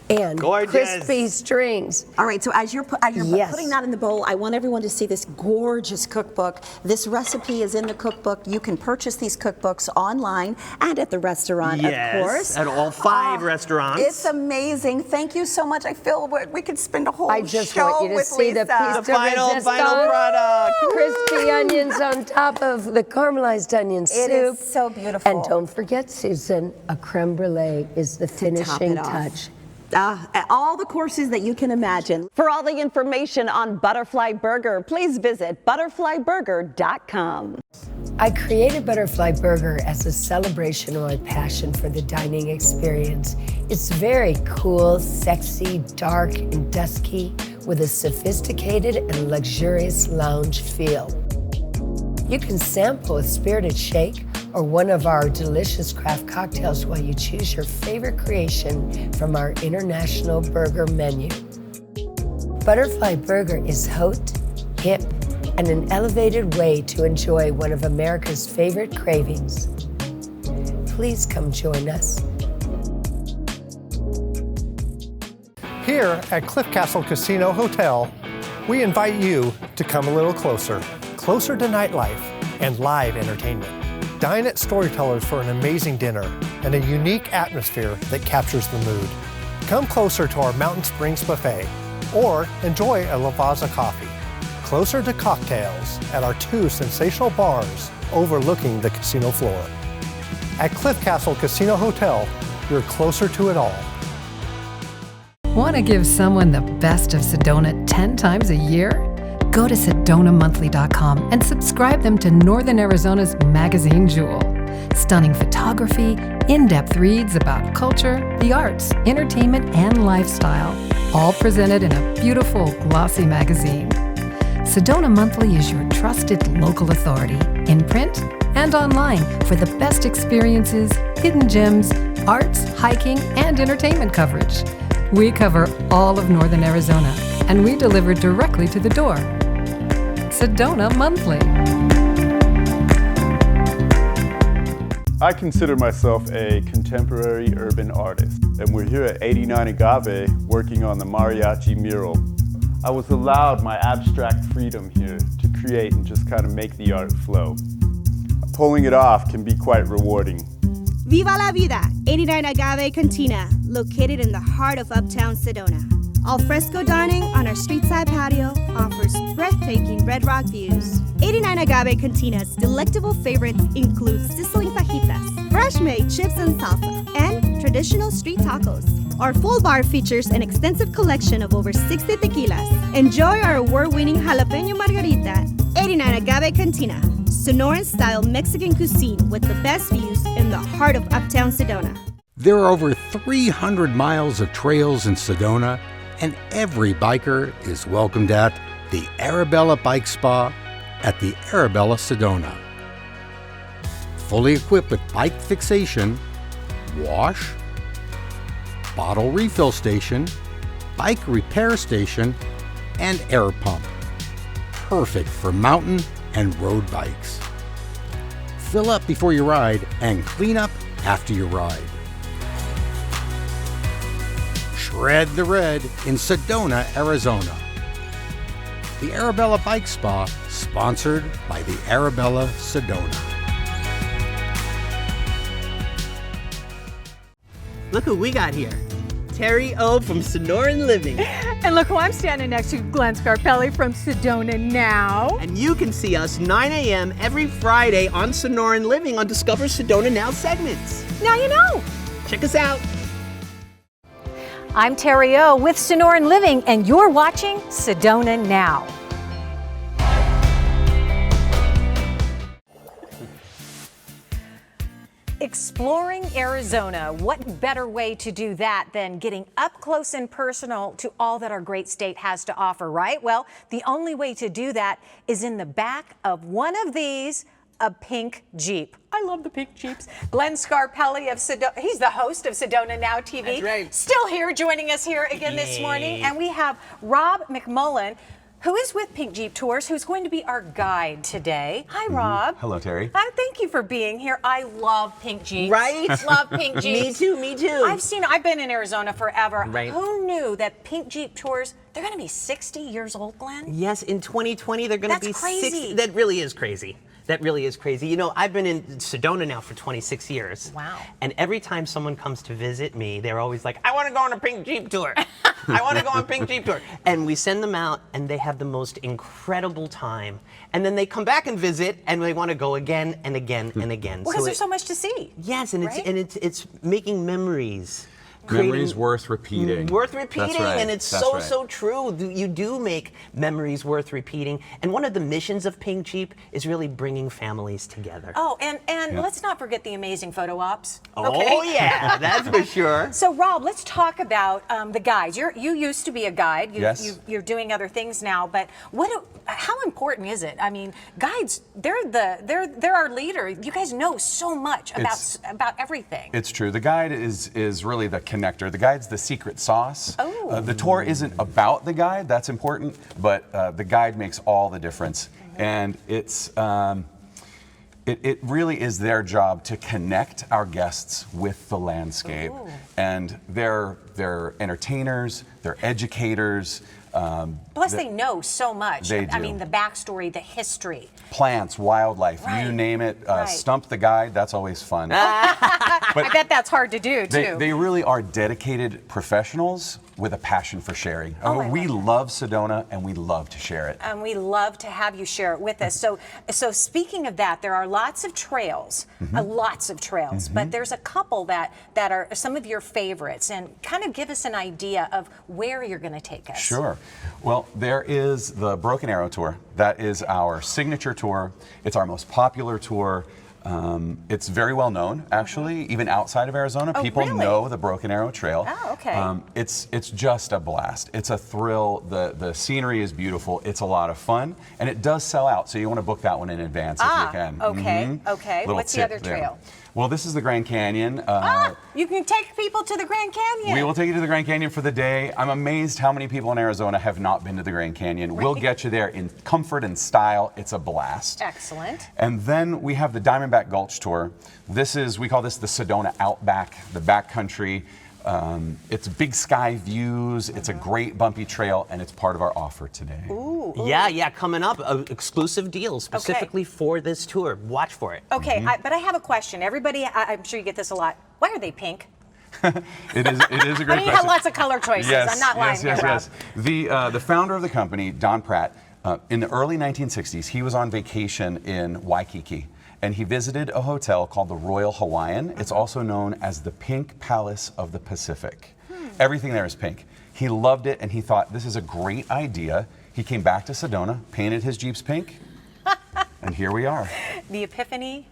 and Gorgeous. crispy strings. All right, so as you're Yes. putting that in the bowl, I want everyone to see this gorgeous cookbook. This recipe is in the cookbook. You can purchase these cookbooks online and at the restaurant, Yes, of course. at all 5 restaurants. It's amazing. Thank you so much. I feel we could spend a whole I just show want you to with see Lisa. the piece de final resistance. product. Crispy onions on top of the caramelized onion soup. It is so beautiful. And don't forget, Susan, a creme brulee is the finishing it off. touch. All the courses that you can imagine. For all the information on Butterfly Burger, please visit butterflyburger.com. I created Butterfly Burger as a celebration of my passion for the dining experience. It's very cool, sexy, dark, and dusky with a sophisticated and luxurious lounge feel. You can sample a spirited shake or one of our delicious craft cocktails while you choose your favorite creation from our international burger menu. Butterfly Burger is hot, hip, and an elevated way to enjoy one of America's favorite cravings. Please come join us. Here at Cliff Castle Casino Hotel, we invite you to come a little closer to nightlife and live entertainment. Dine at Storytellers for an amazing dinner and a unique atmosphere that captures the mood. Come closer to our Mountain Springs Buffet or enjoy a Lavazza coffee. Closer to cocktails at our 2 sensational bars overlooking the casino floor. At Cliff Castle Casino Hotel, you're closer to it all. Want to give someone the best of Sedona 10 times a year? Go to SedonaMonthly.com and subscribe them to Northern Arizona's magazine jewel. Stunning photography, in-depth reads about culture, the arts, entertainment, and lifestyle, all presented in a beautiful, glossy magazine. Sedona Monthly is your trusted local authority, in print and online, for the best experiences, hidden gems, arts, hiking, and entertainment coverage. We cover all of Northern Arizona, and we deliver directly to the door. Sedona Monthly. I consider myself a contemporary urban artist, and we're here at 89 Agave working on the mariachi mural. I was allowed my abstract freedom here to create and just kind of make the art flow. Pulling it off can be quite rewarding. Viva la vida! 89 Agave Cantina, located in the heart of Uptown Sedona. Alfresco dining on our street-side patio offers breathtaking Red Rock views. 89 Agave Cantina's delectable favorites include sizzling fajitas, fresh-made chips and salsa, and traditional street tacos. Our full bar features an extensive collection of over 60 tequilas. Enjoy our award-winning jalapeno margarita. 89 Agave Cantina, Sonoran-style Mexican cuisine with the best views in the heart of Uptown Sedona. There are over 300 miles of trails in Sedona, and every biker is welcomed at the Arabella Bike Spa at the Arabella Sedona. Fully equipped with bike fixation, wash, bottle refill station, bike repair station, and air pump. Perfect for mountain and road bikes. Fill up before you ride and clean up after you ride. Shred the red in Sedona, Arizona. The Arabella Bike Spa, sponsored by the Arabella Sedona. Look who we got here. Terry O from Sonoran Living. And look who I'm standing next to, Glenn Scarpelli from Sedona Now. And you can see us 9 a.m. every Friday on Sonoran Living on Discover Sedona Now segments. Now you know. Check us out. I'm Terry O with Sonoran Living, and you're watching Sedona Now. Exploring Arizona, what better way to do that than getting up close and personal to all that our great state has to offer, right? Well, the only way to do that is in the back of one of these, a pink Jeep. I love the pink Jeeps. Glenn Scarpelli of Sedona, he's the host of Sedona Now TV. That's right. Still here, joining us here again this morning. And we have Rob McMullen, who is with Pink Jeep Tours, who's going to be our guide today. Hi, Rob. Hello, Terry. Hi, thank you for being here. I love Pink Jeeps. Right? Love Pink Jeeps. Me too. I've been in Arizona forever. Right. Who knew that Pink Jeep Tours, they're going to be 60 years old, Glenn? Yes, in 2020 they're going to be That's crazy. 60. That really is crazy. That really is crazy. You know, I've been in Sedona now for 26 years. Wow. And every time someone comes to visit me, they're always like, I want to go on a Pink Jeep tour. I want to go on a Pink Jeep tour. And we send them out and they have the most incredible time. And then they come back and visit and they want to go again and again and again. Well, because there's so much to see. Yes, and right? it's making memories. Memories worth repeating. Worth repeating, That's right. and it's That's so, right. so true. You do make memories worth repeating. And one of the missions of Pink Jeep is really bringing families together. Oh, and let's not forget the amazing photo ops. Oh, yeah, that's for sure. So, Rob, let's talk about the guides. You used to be a guide. Yes. You're doing other things now, but how important is it? I mean, guides, they're our leader. You guys know so much about everything. It's true. The guide is really the connector. The guide's the secret sauce. Oh. The tour isn't about the guide. That's important, but the guide makes all the difference. And it's it really is their job to connect our guests with the landscape. Ooh. And they're entertainers. They're educators. Plus, they know so much. They I do. mean, the backstory, the history. Plants, wildlife, you name it. Right. Stump the guide. That's always fun. I bet that's hard to do, too. They really are dedicated professionals with a passion for sharing. We love Sedona and we love to share it. And we love to have you share it with us. So speaking of that, there are lots of trails, but there's a couple that are some of your favorites, and kind of give us an idea of where you're going to take us. Sure. Well, there is the Broken Arrow Tour. That is our signature tour. It's our most popular tour. It's very well known, actually, even outside of Arizona. Oh, People really? know the Broken Arrow Trail. Oh, okay. It's just a blast. It's a thrill. The scenery is beautiful. It's a lot of fun, and it does sell out. So you want to book that one in advance if you can. Okay. Okay. Little What's the tip other there. trail? Well, this is the Grand Canyon. You can take people to the Grand Canyon. We will take you to the Grand Canyon for the day. I'm amazed how many people in Arizona have not been to the Grand Canyon. We'll get you there in comfort and style. It's a blast. Excellent. And then we have the Diamondback Gulch Tour. We call this the Sedona Outback, the backcountry. It's big sky views. It's a great bumpy trail, and it's part of our offer today. Ooh. Yeah, coming up, exclusive deal specifically for this tour. Watch for it. Okay, but I have a question. Everybody, I'm sure you get this a lot. Why are they pink? It is a great question. I mean, you have lots of color choices. Yes, I'm not lying here, Rob. The founder of the company, Don Pratt, in the early 1960s, he was on vacation in Waikiki, and he visited a hotel called the Royal Hawaiian. It's also known as the Pink Palace of the Pacific. Everything there is pink. He loved it, and he thought, this is a great idea. He came back to Sedona, painted his Jeeps pink, and here we are. The epiphany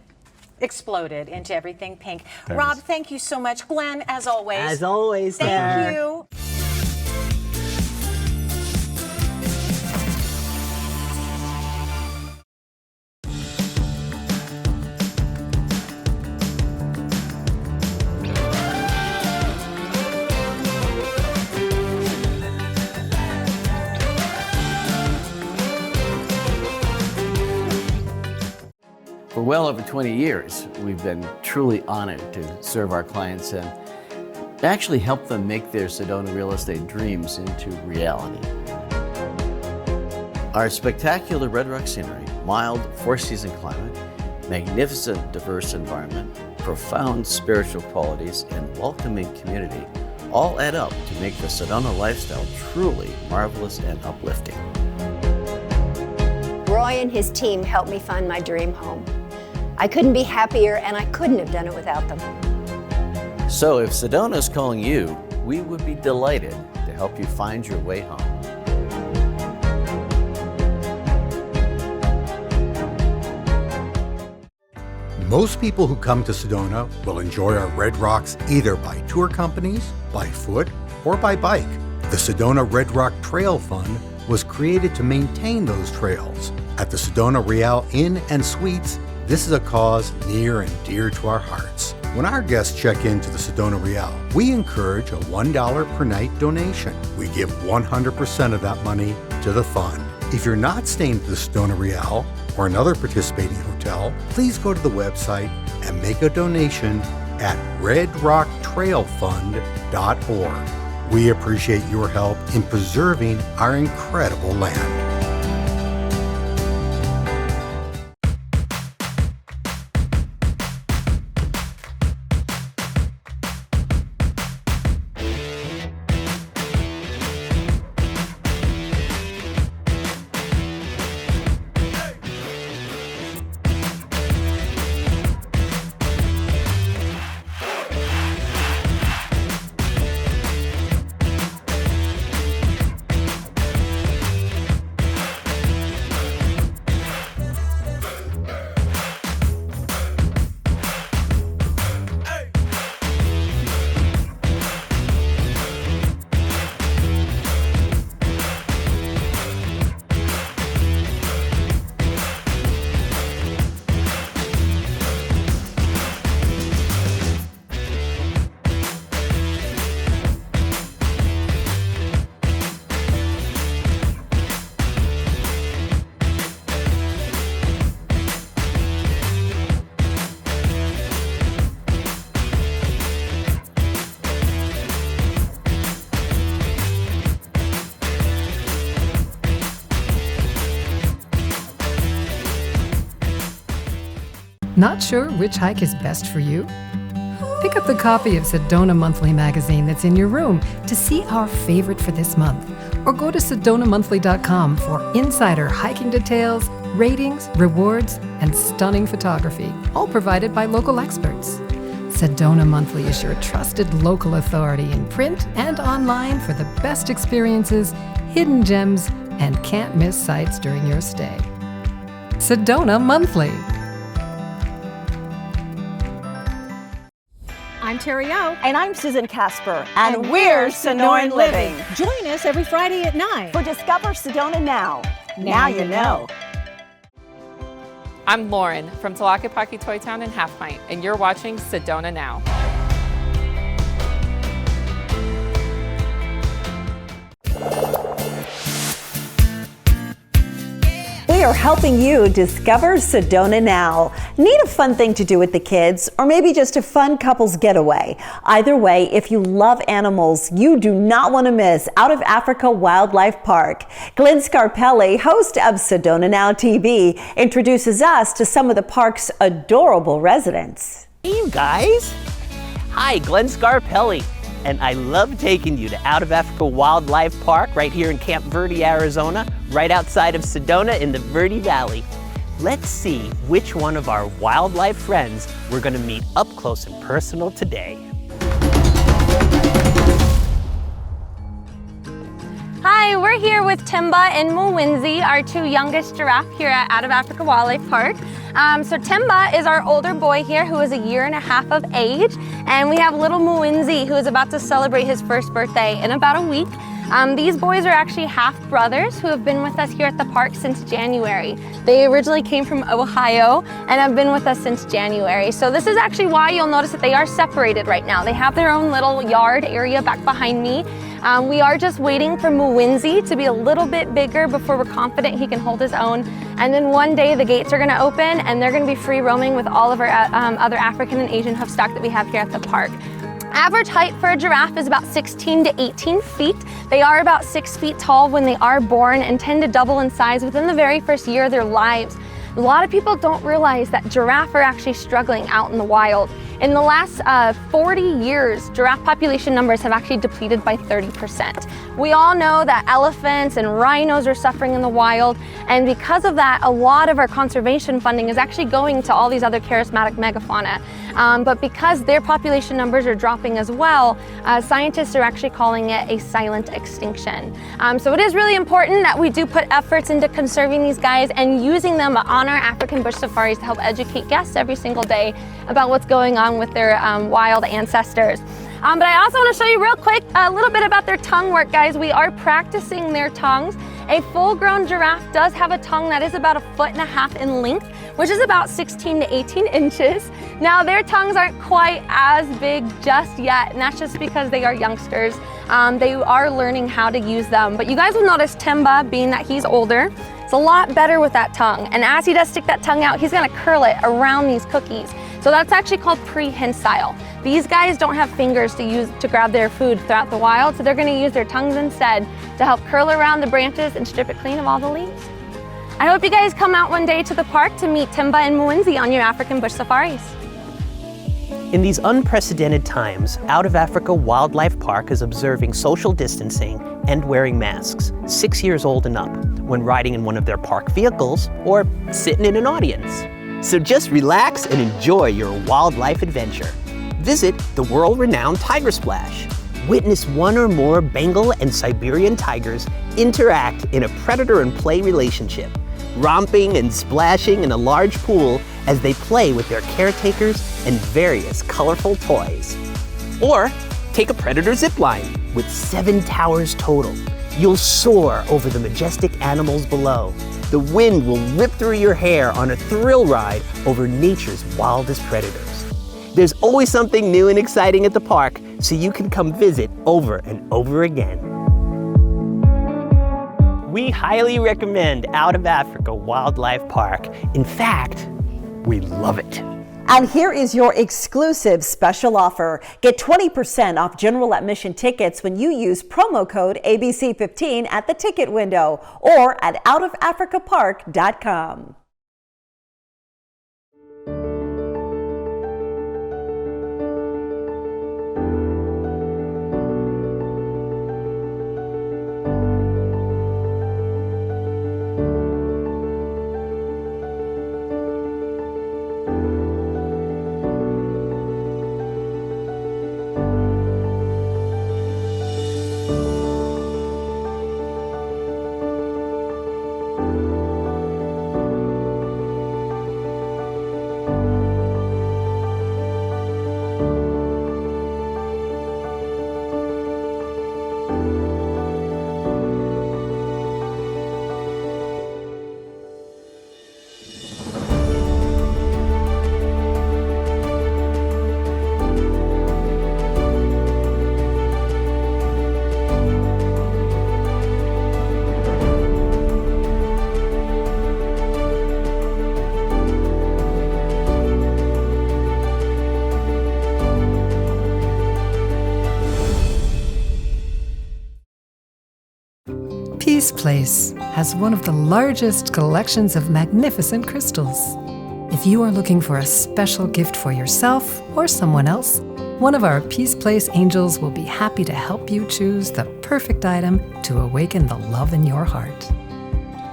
exploded into everything pink. There it Rob, is. thank you so much. Glenn, as always. As always, Thank Tara. you. For well over 20 years, we've been truly honored to serve our clients and actually help them make their Sedona real estate dreams into reality. Our spectacular Red Rock scenery, mild four-season climate, magnificent diverse environment, profound spiritual qualities, and welcoming community all add up to make the Sedona lifestyle truly marvelous and uplifting. Roy and his team helped me find my dream home. I couldn't be happier, and I couldn't have done it without them. So if Sedona is calling you, we would be delighted to help you find your way home. Most people who come to Sedona will enjoy our Red Rocks either by tour companies, by foot, or by bike. The Sedona Red Rock Trail Fund was created to maintain those trails. At the Sedona Real Inn and Suites, this is a cause near and dear to our hearts. When our guests check into the Sedona Real, we encourage a $1 per night donation. We give 100% of that money to the fund. If you're not staying at the Sedona Real or another participating hotel, please go to the website and make a donation at redrocktrailfund.org. We appreciate your help in preserving our incredible land. Not sure which hike is best for you? Pick up the copy of Sedona Monthly magazine that's in your room to see our favorite for this month, or go to SedonaMonthly.com for insider hiking details, ratings, rewards, and stunning photography, all provided by local experts. Sedona Monthly is your trusted local authority in print and online for the best experiences, hidden gems, and can't-miss sights during your stay. Sedona Monthly. I'm Terry O. And I'm Susan Casper. And we're Sonoran Living. Join us every Friday at 9 for Discover Sedona Now. Now you know. I'm Lauren from Tlaquepaque Toy Town and Half Pint, and you're watching Sedona Now. We are helping you discover Sedona Now. Need a fun thing to do with the kids, or maybe just a fun couple's getaway? Either way, if you love animals, you do not want to miss Out of Africa Wildlife Park. Glenn Scarpelli, host of Sedona Now TV, introduces us to some of the park's adorable residents. Hey, you guys. Hi, Glenn Scarpelli. And I love taking you to Out of Africa Wildlife Park right here in Camp Verde, Arizona, right outside of Sedona in the Verde Valley. Let's see which one of our wildlife friends we're going to meet up close and personal today. Hi, we're here with Timba and Mwinzi, our two youngest giraffe here at Out of Africa Wildlife Park. So Timba is our older boy here who is 1.5 years of age, and we have little Mwinzi who is about to celebrate his first birthday in about a week. These boys are actually half brothers who have been with us here at the park since January. They originally came from Ohio and have been with us since January. So this is actually why you'll notice that they are separated right now. They have their own little yard area back behind me. We are just waiting for Mwinzi to be a little bit bigger before we're confident he can hold his own. And then one day the gates are going to open and they're going to be free roaming with all of our other African and Asian hoofstock that we have here at the park. Average height for a giraffe is about 16 to 18 feet. They are about 6 feet tall when they are born and tend to double in size within the very first year of their lives. A lot of people don't realize that giraffe are actually struggling out in the wild. In the last 40 years, giraffe population numbers have actually depleted by 30%. We all know that elephants and rhinos are suffering in the wild, and because of that, a lot of our conservation funding is actually going to all these other charismatic megafauna. But because their population numbers are dropping as well, scientists are actually calling it a silent extinction. So it is really important that we do put efforts into conserving these guys and using them on our African bush safaris to help educate guests every single day about what's going on with their wild ancestors. But I also want to show you real quick a little bit about their tongue work, guys. We are practicing their tongues. A full-grown giraffe does have a tongue that is about 1.5 feet in length, which is about 16 to 18 inches. Now, their tongues aren't quite as big just yet, and that's just because they are youngsters. They are learning how to use them, but you guys will notice Timba, being that he's older, is a lot better with that tongue. And as he does stick that tongue out, he's gonna curl it around these cookies. So that's actually called prehensile. These guys don't have fingers to use to grab their food throughout the wild, so they're gonna use their tongues instead to help curl around the branches and strip it clean of all the leaves. I hope you guys come out one day to the park to meet Timba and Mwinzi on your African bush safaris. In these unprecedented times, Out of Africa Wildlife Park is observing social distancing and wearing masks, 6 years old and up, when riding in one of their park vehicles or sitting in an audience. So just relax and enjoy your wildlife adventure. Visit the world-renowned Tiger Splash. Witness one or more Bengal and Siberian tigers interact in a predator and prey relationship, romping and splashing in a large pool as they play with their caretakers and various colorful toys. Or take a predator zip line with 7 towers total. You'll soar over the majestic animals below. The wind will rip through your hair on a thrill ride over nature's wildest predators. There's always something new and exciting at the park, so you can come visit over and over again. We highly recommend Out of Africa Wildlife Park. In fact, we love it. And here is your exclusive special offer. Get 20% off general admission tickets when you use promo code ABC15 at the ticket window or at outofafricapark.com. Peace Place has one of the largest collections of magnificent crystals. If you are looking for a special gift for yourself or someone else, one of our Peace Place angels will be happy to help you choose the perfect item to awaken the love in your heart.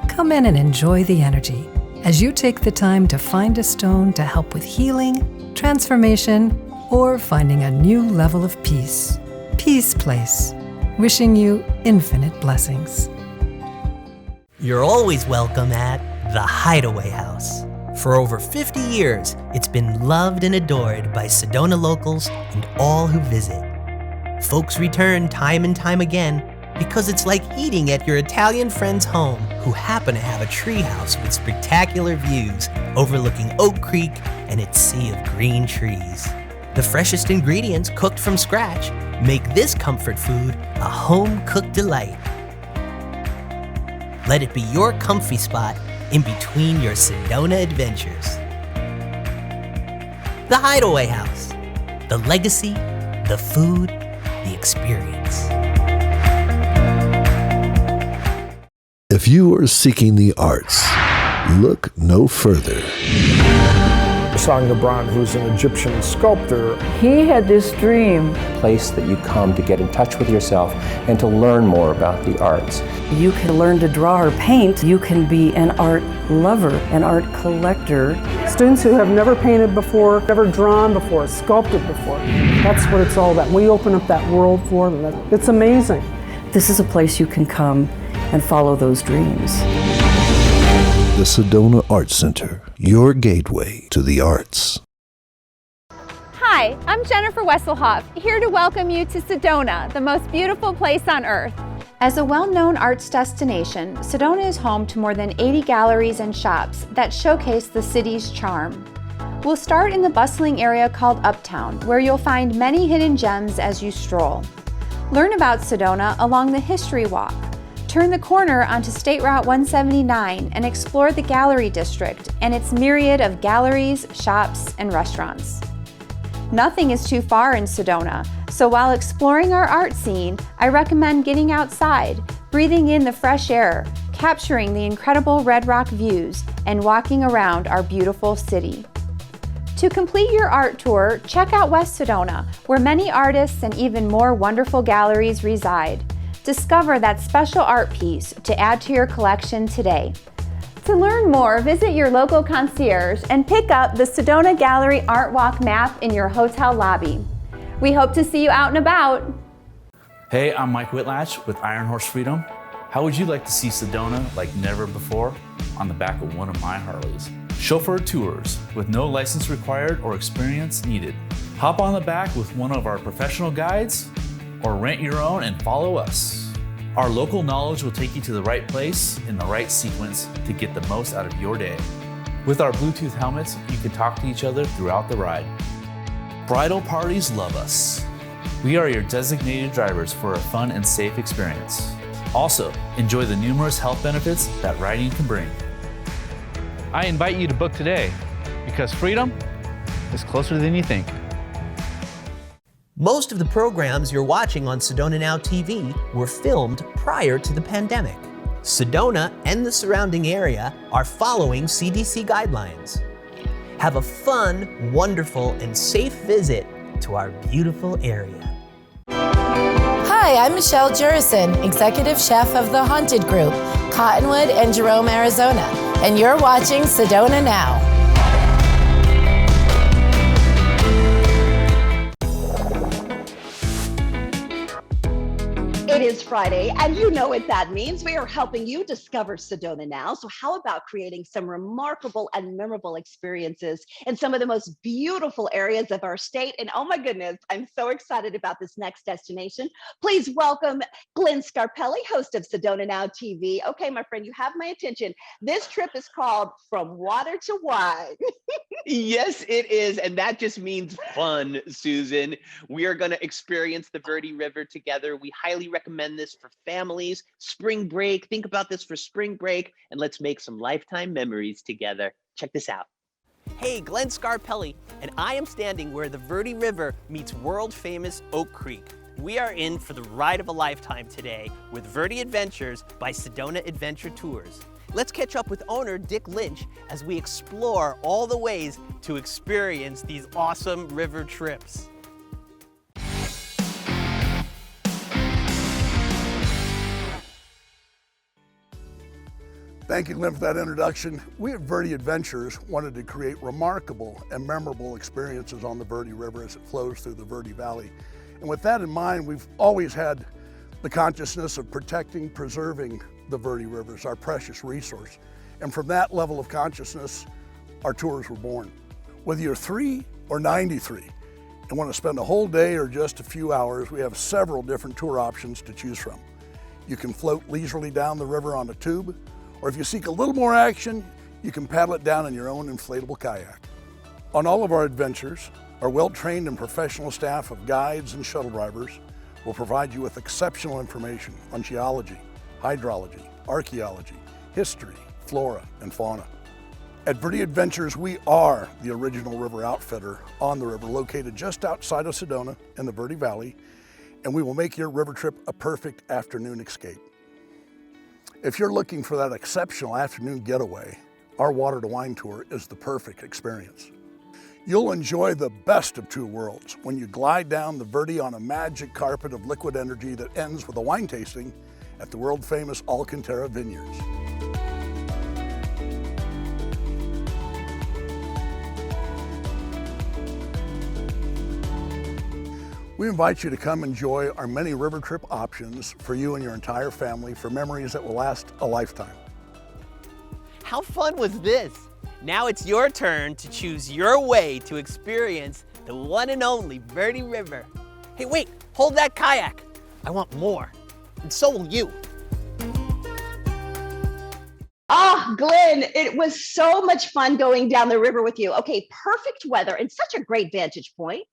Come in and enjoy the energy as you take the time to find a stone to help with healing, transformation, or finding a new level of peace. Peace Place, wishing you infinite blessings. You're always welcome at the Hideaway House. For over 50 years, it's been loved and adored by Sedona locals and all who visit. Folks return time and time again because it's like eating at your Italian friend's home who happen to have a treehouse with spectacular views overlooking Oak Creek and its sea of green trees. The freshest ingredients cooked from scratch make this comfort food a home-cooked delight. Let it be your comfy spot in between your Sedona adventures. The Hideaway House. The legacy, the food, the experience. If you are seeking the arts, look no further. Sangabran, who's an Egyptian sculptor. He had this dream. Place that you come to get in touch with yourself and to learn more about the arts. You can learn to draw or paint. You can be an art lover, an art collector. Students who have never painted before, never drawn before, sculpted before. That's what it's all about. We open up that world for them. It's amazing. This is a place you can come and follow those dreams. The Sedona Arts Center, your gateway to the arts. Hi, I'm Jennifer Wesselhoff, here to welcome you to Sedona, the most beautiful place on earth. As a well-known arts destination, Sedona is home to more than 80 galleries and shops that showcase the city's charm. We'll start in the bustling area called Uptown, where you'll find many hidden gems as you stroll. Learn about Sedona along the History Walk. Turn the corner onto State Route 179 and explore the Gallery District and its myriad of galleries, shops, and restaurants. Nothing is too far in Sedona, so while exploring our art scene, I recommend getting outside, breathing in the fresh air, capturing the incredible Red Rock views, and walking around our beautiful city. To complete your art tour, check out West Sedona, where many artists and even more wonderful galleries reside. Discover that special art piece to add to your collection today. To learn more, visit your local concierge and pick up the Sedona Gallery Art Walk map in your hotel lobby. We hope to see you out and about. Hey, I'm Mike Whitlatch with Iron Horse Freedom. How would you like to see Sedona like never before on the back of one of my Harleys? Chauffeur tours with no license required or experience needed. Hop on the back with one of our professional guides or rent your own and follow us. Our local knowledge will take you to the right place in the right sequence to get the most out of your day. With our Bluetooth helmets, you can talk to each other throughout the ride. Bridal parties love us. We are your designated drivers for a fun and safe experience. Also, enjoy the numerous health benefits that riding can bring. I invite you to book today because freedom is closer than you think. Most of the programs you're watching on Sedona Now TV were filmed prior to the pandemic. Sedona and the surrounding area are following CDC guidelines. Have a fun, wonderful, and safe visit to our beautiful area. Hi, I'm Michelle Jurison, Executive Chef of the Haunted Group, Cottonwood and Jerome, Arizona, and you're watching Sedona Now. It is Friday, and you know what that means. We are helping you discover Sedona Now. So how about creating some remarkable and memorable experiences in some of the most beautiful areas of our state? And oh my goodness, I'm so excited about this next destination. Please welcome Glenn Scarpelli, host of Sedona Now TV. Okay, my friend, you have my attention. This trip is called From Water to Wine. Yes, it is. And that just means fun, Susan. We are going to experience the Verde River together. We highly recommend this for families, spring break. Think about this for spring break, and let's make some lifetime memories together. Check this out. Hey, Glenn Scarpelli, and I am standing where the Verde River meets world-famous Oak Creek. We are in for the ride of a lifetime today with Verde Adventures by Sedona Adventure Tours. Let's catch up with owner Dick Lynch as we explore all the ways to experience these awesome river trips. Thank you, Glenn, for that introduction. We at Verde Adventures wanted to create remarkable and memorable experiences on the Verde River as it flows through the Verde Valley. And with that in mind, we've always had the consciousness of protecting, preserving the Verde River as our precious resource. And from that level of consciousness, our tours were born. Whether you're 3 or 93 and want to spend a whole day or just a few hours, we have several different tour options to choose from. You can float leisurely down the river on a tube, or if you seek a little more action, you can paddle it down in your own inflatable kayak. On all of our adventures, our well-trained and professional staff of guides and shuttle drivers will provide you with exceptional information on geology, hydrology, archaeology, history, flora, and fauna. At Verde Adventures, we are the original river outfitter on the river, located just outside of Sedona in the Verde Valley, and we will make your river trip a perfect afternoon escape. If you're looking for that exceptional afternoon getaway, our Water to Wine tour is the perfect experience. You'll enjoy the best of two worlds when you glide down the Verde on a magic carpet of liquid energy that ends with a wine tasting at the world-famous Alcantara Vineyards. We invite you to come enjoy our many river trip options for you and your entire family for memories that will last a lifetime. How fun was this? Now it's your turn to choose your way to experience the one and only Verde River. Hey, wait, hold that kayak. I want more, and so will you. Ah, Glenn, it was so much fun going down the river with you. Okay, perfect weather and such a great vantage point.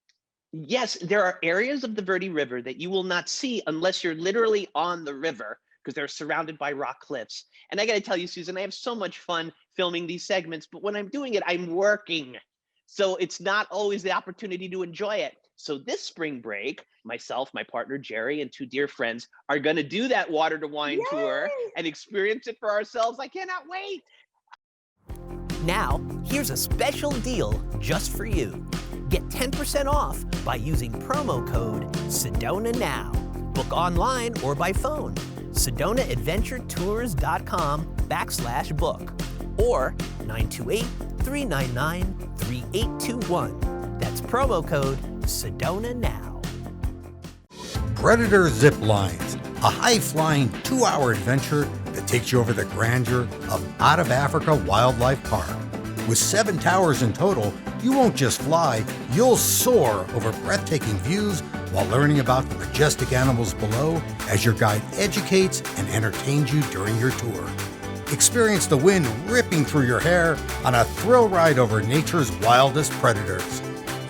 Yes, there are areas of the Verde River that you will not see unless you're literally on the river, because they're surrounded by rock cliffs. And I got to tell you, Susan, I have so much fun filming these segments, but when I'm doing it, I'm working. So it's not always the opportunity to enjoy it. So this spring break, myself, my partner, Jerry, and two dear friends are going to do that water to wine tour and experience it for ourselves. I cannot wait. Now, here's a special deal just for you. Get 10% off by using promo code Sedona Now. Book online or by phone. SedonaAdventureTours.com/book or 928-399-3821. That's promo code Sedona Now. Predator Zip Lines, a high-flying 2-hour adventure that takes you over the grandeur of Out of Africa Wildlife Park. With 7 towers in total, you won't just fly, you'll soar over breathtaking views while learning about the majestic animals below as your guide educates and entertains you during your tour. Experience the wind ripping through your hair on a thrill ride over nature's wildest predators.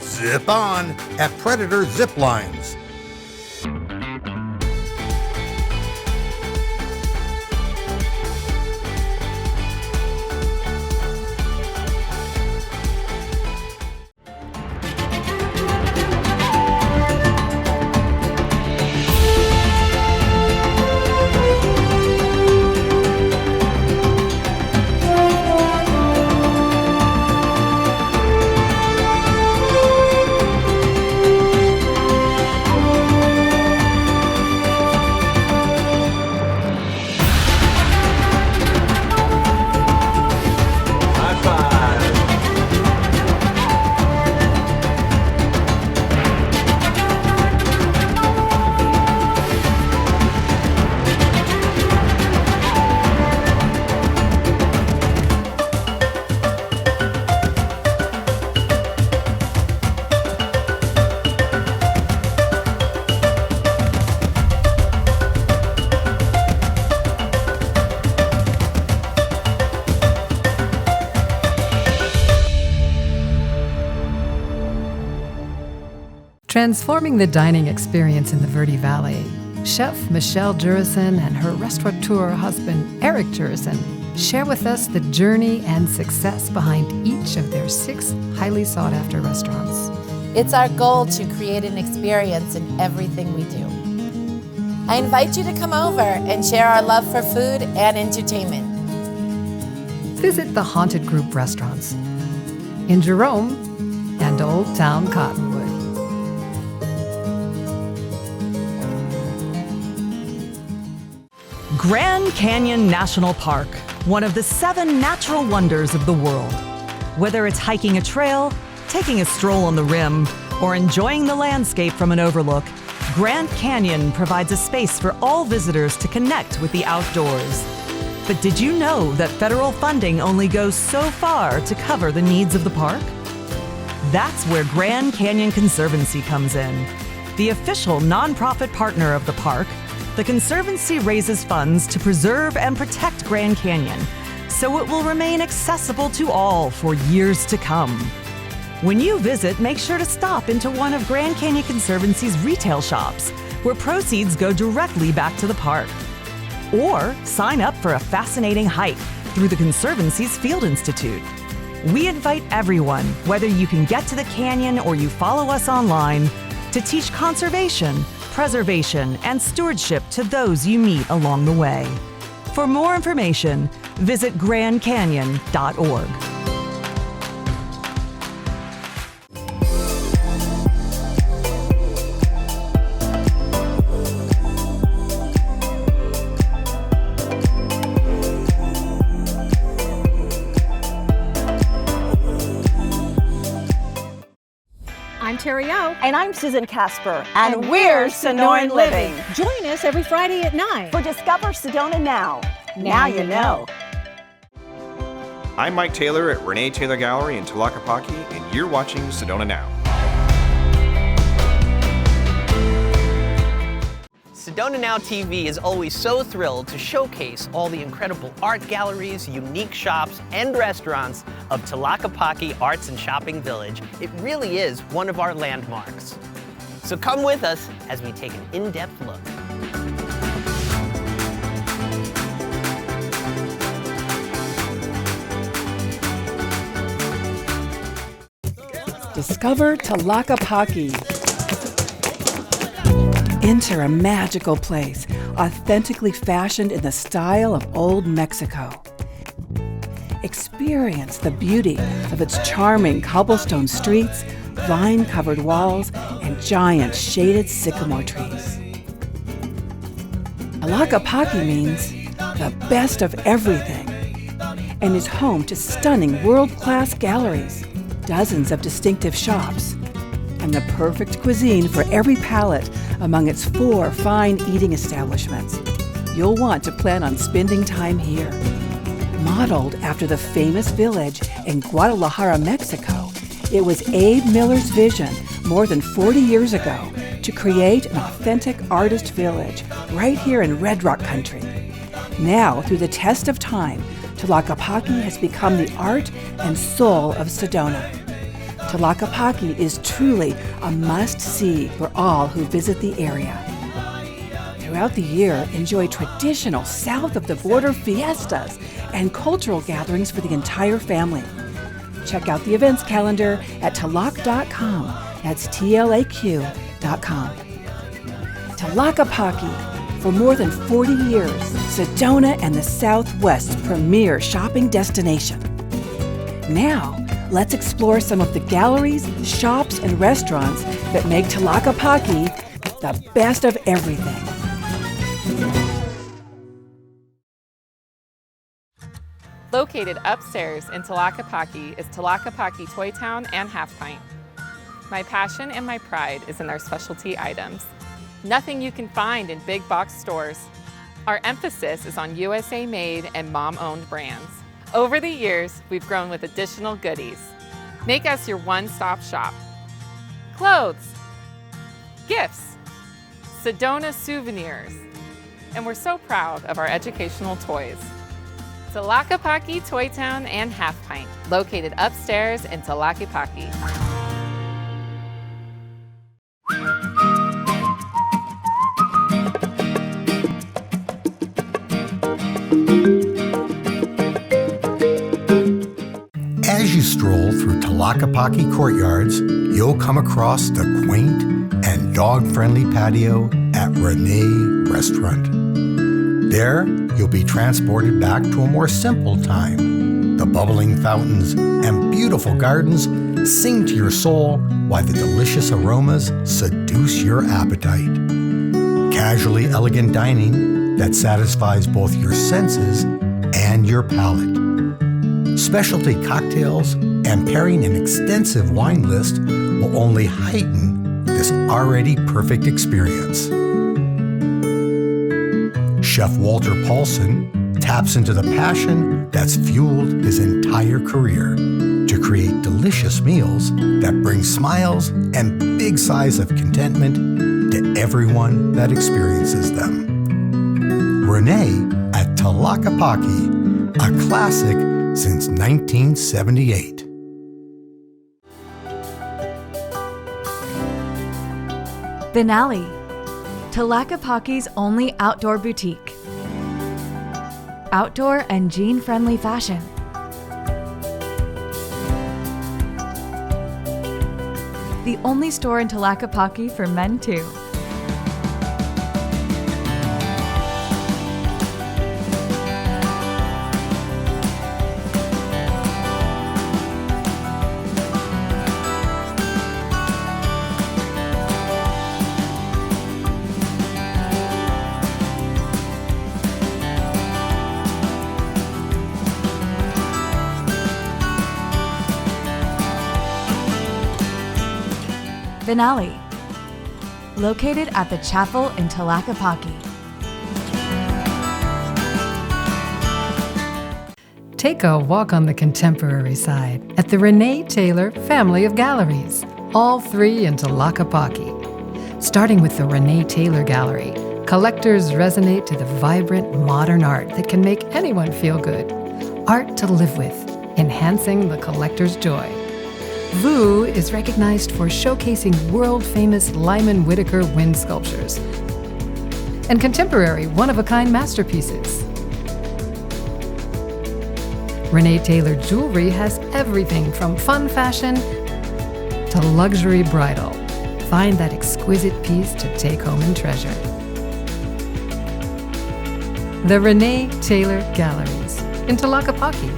Zip on at Predator Zip Lines. Transforming the dining experience in the Verde Valley, Chef Michelle Jurison and her restaurateur husband, Eric Jurison, share with us the journey and success behind each of their 6 highly sought-after restaurants. It's our goal to create an experience in everything we do. I invite you to come over and share our love for food and entertainment. Visit the Haunted Group restaurants in Jerome and Old Town Cottonwood. Grand Canyon National Park, one of the 7 natural wonders of the world. Whether it's hiking a trail, taking a stroll on the rim, or enjoying the landscape from an overlook, Grand Canyon provides a space for all visitors to connect with the outdoors. But did you know that federal funding only goes so far to cover the needs of the park? That's where Grand Canyon Conservancy comes in. The official nonprofit partner of the park, the Conservancy raises funds to preserve and protect Grand Canyon, so it will remain accessible to all for years to come. When you visit, make sure to stop into one of Grand Canyon Conservancy's retail shops, where proceeds go directly back to the park. Or sign up for a fascinating hike through the Conservancy's Field Institute. We invite everyone, whether you can get to the canyon or you follow us online, to teach conservation, preservation, and stewardship to those you meet along the way. For more information, visit grandcanyon.org. I'm Terry O. And I'm Susan Casper. And we're Sonoran Living. Join us every Friday at 9 for Discover Sedona Now. Now you know. I'm Mike Taylor at Renee Taylor Gallery in Tlaquepaque, and you're watching Sedona Now. Sedona Now TV is always so thrilled to showcase all the incredible art galleries, unique shops, and restaurants of Tlaquepaque Arts and Shopping Village. It really is one of our landmarks. So come with us as we take an in-depth look. Discover Tlaquepaque. Enter a magical place, authentically fashioned in the style of old Mexico. Experience the beauty of its charming cobblestone streets, vine-covered walls, and giant shaded sycamore trees. Tlaquepaque means the best of everything and is home to stunning world-class galleries, dozens of distinctive shops, and the perfect cuisine for every palate among its 4 fine eating establishments. You'll want to plan on spending time here. Modeled after the famous village in Guadalajara, Mexico, it was Abe Miller's vision more than 40 years ago to create an authentic artist village right here in Red Rock country. Now, through the test of time, Tlaquepaque has become the art and soul of Sedona. Tlaquepaque is truly a must-see for all who visit the area. Throughout the year, enjoy traditional south-of-the-border fiestas and cultural gatherings for the entire family. Check out the events calendar at tlac.com. That's TLAQ.com. Tlaquepaque, for more than 40 years, Sedona and the Southwest's premier shopping destination. Now, let's explore some of the galleries, shops, and restaurants that make Tlaquepaque the best of everything. Located upstairs in Tlaquepaque is Tlaquepaque Toy Town and Half Pint. My passion and my pride is in their specialty items. Nothing you can find in big box stores. Our emphasis is on USA-made and mom-owned brands. Over the years, we've grown with additional goodies. Make us your one-stop shop. Clothes, gifts, Sedona souvenirs, and we're so proud of our educational toys. Tlaquepaque Toy Town and Half Pint, located upstairs in Tlaquepaque. As you stroll through Tlaquepaque courtyards, you'll come across the quaint and dog-friendly patio at Renee Restaurant. There, you'll be transported back to a more simple time. The bubbling fountains and beautiful gardens sing to your soul while the delicious aromas seduce your appetite. Casually elegant dining that satisfies both your senses and your palate. Specialty cocktails and pairing an extensive wine list will only heighten this already perfect experience. Chef Walter Paulson taps into the passion that's fueled his entire career to create delicious meals that bring smiles and big sighs of contentment to everyone that experiences them. Renee at Tlaquepaque, a classic since 1978. Finale, Tlaquepaque's only outdoor boutique. Outdoor and jean-friendly fashion. The only store in Tlaquepaque for men too. Finale, located at the Chapel in Tlaquepaque. Take a walk on the contemporary side at the Renee Taylor family of galleries, all 3 in Tlaquepaque. Starting with the Renee Taylor Gallery, collectors resonate to the vibrant modern art that can make anyone feel good. Art to live with, enhancing the collector's joy. VU is recognized for showcasing world-famous Lyman Whitaker wind sculptures and contemporary one-of-a-kind masterpieces. Renee Taylor Jewelry has everything from fun fashion to luxury bridal. Find that exquisite piece to take home and treasure. The Renee Taylor Galleries in Tlaquepaque.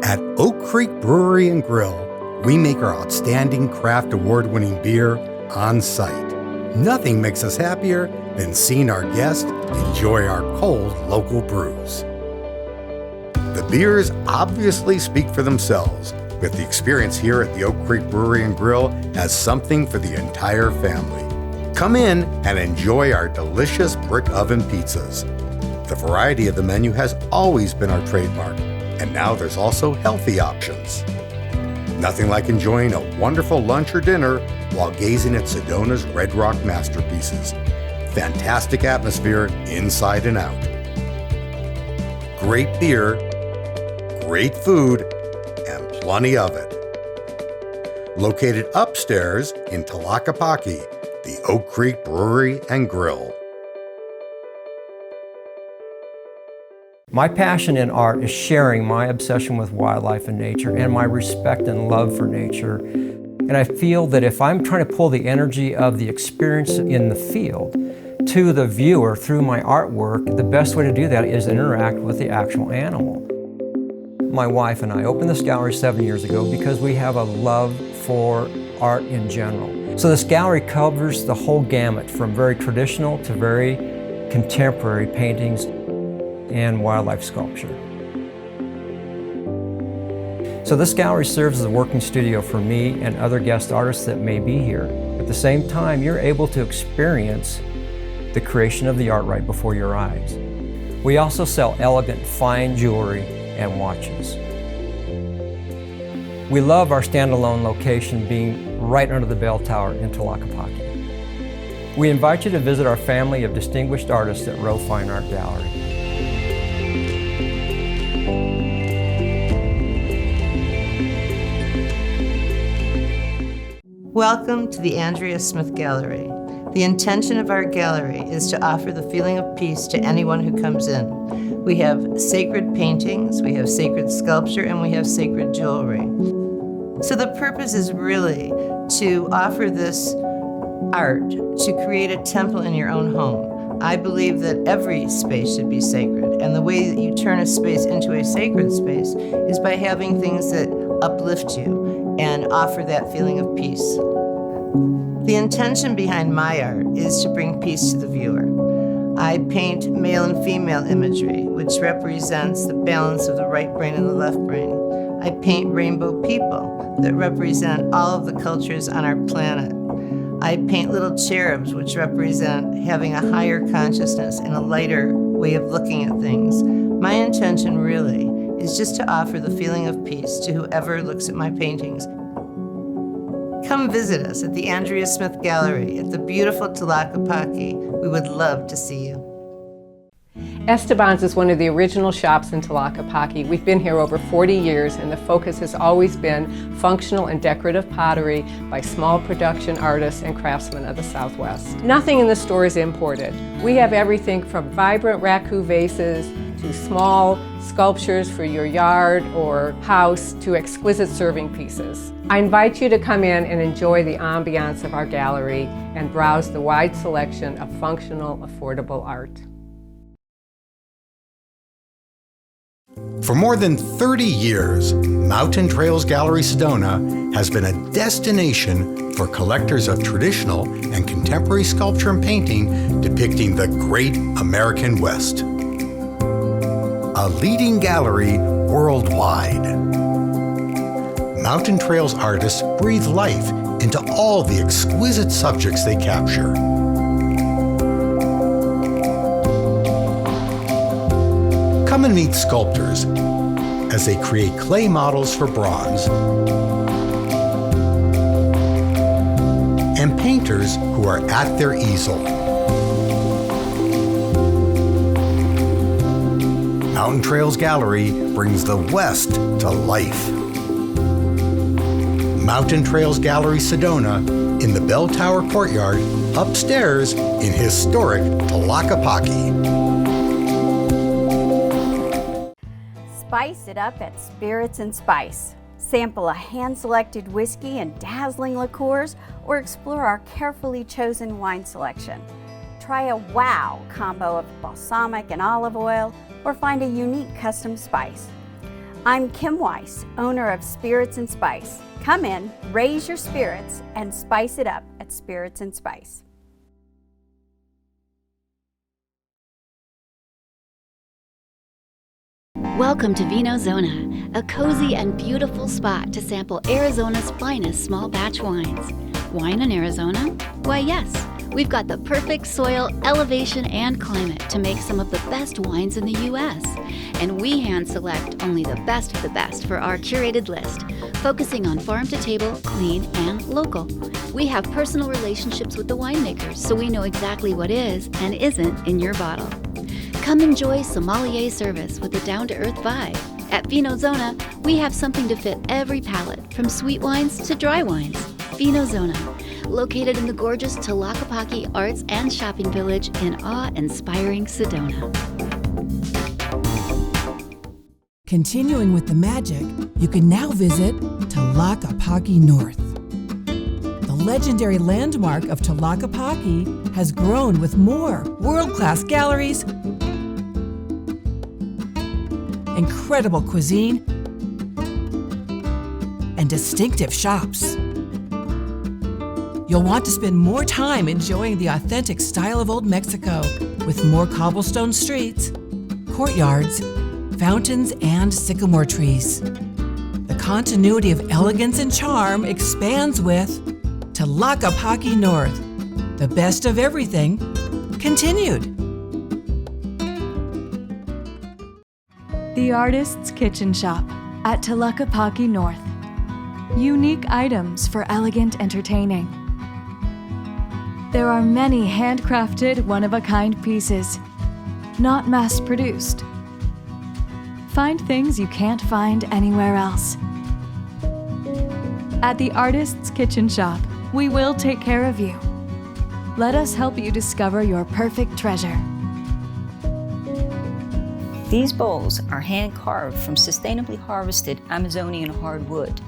At Oak Creek Brewery and Grill, we make our outstanding craft award-winning beer on site. Nothing makes us happier than seeing our guests enjoy our cold local brews. The beers obviously speak for themselves, but the experience here at the Oak Creek Brewery and Grill has something for the entire family. Come in and enjoy our delicious brick oven pizzas. The variety of the menu has always been our trademark, and now there's also healthy options. Nothing like enjoying a wonderful lunch or dinner while gazing at Sedona's Red Rock masterpieces. Fantastic atmosphere inside and out. Great beer, great food, and plenty of it. Located upstairs in Tlaquepaque, the Oak Creek Brewery and Grill. My passion in art is sharing my obsession with wildlife and nature and my respect and love for nature. And I feel that if I'm trying to pull the energy of the experience in the field to the viewer through my artwork, the best way to do that is interact with the actual animal. My wife and I opened this gallery 7 years ago because we have a love for art in general. So this gallery covers the whole gamut from very traditional to very contemporary paintings and wildlife sculpture. So this gallery serves as a working studio for me and other guest artists that may be here. At the same time, you're able to experience the creation of the art right before your eyes. We also sell elegant, fine jewelry and watches. We love our standalone location being right under the bell tower in Tlaquepaque. We invite you to visit our family of distinguished artists at Rowe Fine Art Gallery. Welcome to the Andrea Smith Gallery. The intention of our gallery is to offer the feeling of peace to anyone who comes in. We have sacred paintings, we have sacred sculpture, and we have sacred jewelry. So the purpose is really to offer this art to create a temple in your own home. I believe that every space should be sacred, and the way that you turn a space into a sacred space is by having things that uplift you and offer that feeling of peace. The intention behind my art is to bring peace to the viewer. I paint male and female imagery, which represents the balance of the right brain and the left brain. I paint rainbow people that represent all of the cultures on our planet. I paint little cherubs, which represent having a higher consciousness and a lighter way of looking at things. My intention really is just to offer the feeling of peace to whoever looks at my paintings. Come visit us at the Andrea Smith Gallery at the beautiful Tlaquepaque. We would love to see you. Esteban's is one of the original shops in Tlaquepaque. We've been here over 40 years, and the focus has always been functional and decorative pottery by small production artists and craftsmen of the Southwest. Nothing in the store is imported. We have everything from vibrant raku vases to small sculptures for your yard or house to exquisite serving pieces. I invite you to come in and enjoy the ambiance of our gallery and browse the wide selection of functional, affordable art. For more than 30 years, Mountain Trails Gallery Sedona has been a destination for collectors of traditional and contemporary sculpture and painting depicting the great American West. A leading gallery worldwide. Mountain Trails artists breathe life into all the exquisite subjects they capture. Come and meet sculptors as they create clay models for bronze and painters who are at their easel. Mountain Trails Gallery brings the West to life. Mountain Trails Gallery Sedona in the Bell Tower Courtyard upstairs in historic Tlaquepaque. Spice it up at Spirits and Spice. Sample a hand-selected whiskey and dazzling liqueurs, or explore our carefully chosen wine selection. Try a wow combo of balsamic and olive oil, or find a unique custom spice. I'm Kim Weiss, owner of Spirits and Spice. Come in, raise your spirits, and spice it up at Spirits and Spice. Welcome to Vino Zona, a cozy and beautiful spot to sample Arizona's finest small batch wines. Wine in Arizona? Why yes, we've got the perfect soil, elevation, and climate to make some of the best wines in the U.S. And we hand select only the best of the best for our curated list, focusing on farm to table, clean, and local. We have personal relationships with the winemakers, so we know exactly what is and isn't in your bottle. Come enjoy sommelier service with a down-to-earth vibe. At Vino Zona, we have something to fit every palate, from sweet wines to dry wines. Vino Zona, located in the gorgeous Tlaquepaque Arts and Shopping Village in awe-inspiring Sedona. Continuing with the magic, you can now visit Tlaquepaque North. The legendary landmark of Tlaquepaque has grown with more world-class galleries, incredible cuisine, and distinctive shops. You'll want to spend more time enjoying the authentic style of Old Mexico with more cobblestone streets, courtyards, fountains, and sycamore trees. The continuity of elegance and charm expands with Tlaquepaque North. The best of everything continued. The Artist's Kitchen Shop at Tlaquepaque North. Unique items for elegant entertaining. There are many handcrafted, one-of-a-kind pieces, not mass-produced. Find things you can't find anywhere else. At the Artist's Kitchen Shop, we will take care of you. Let us help you discover your perfect treasure. These bowls are hand-carved from sustainably harvested Amazonian hardwood.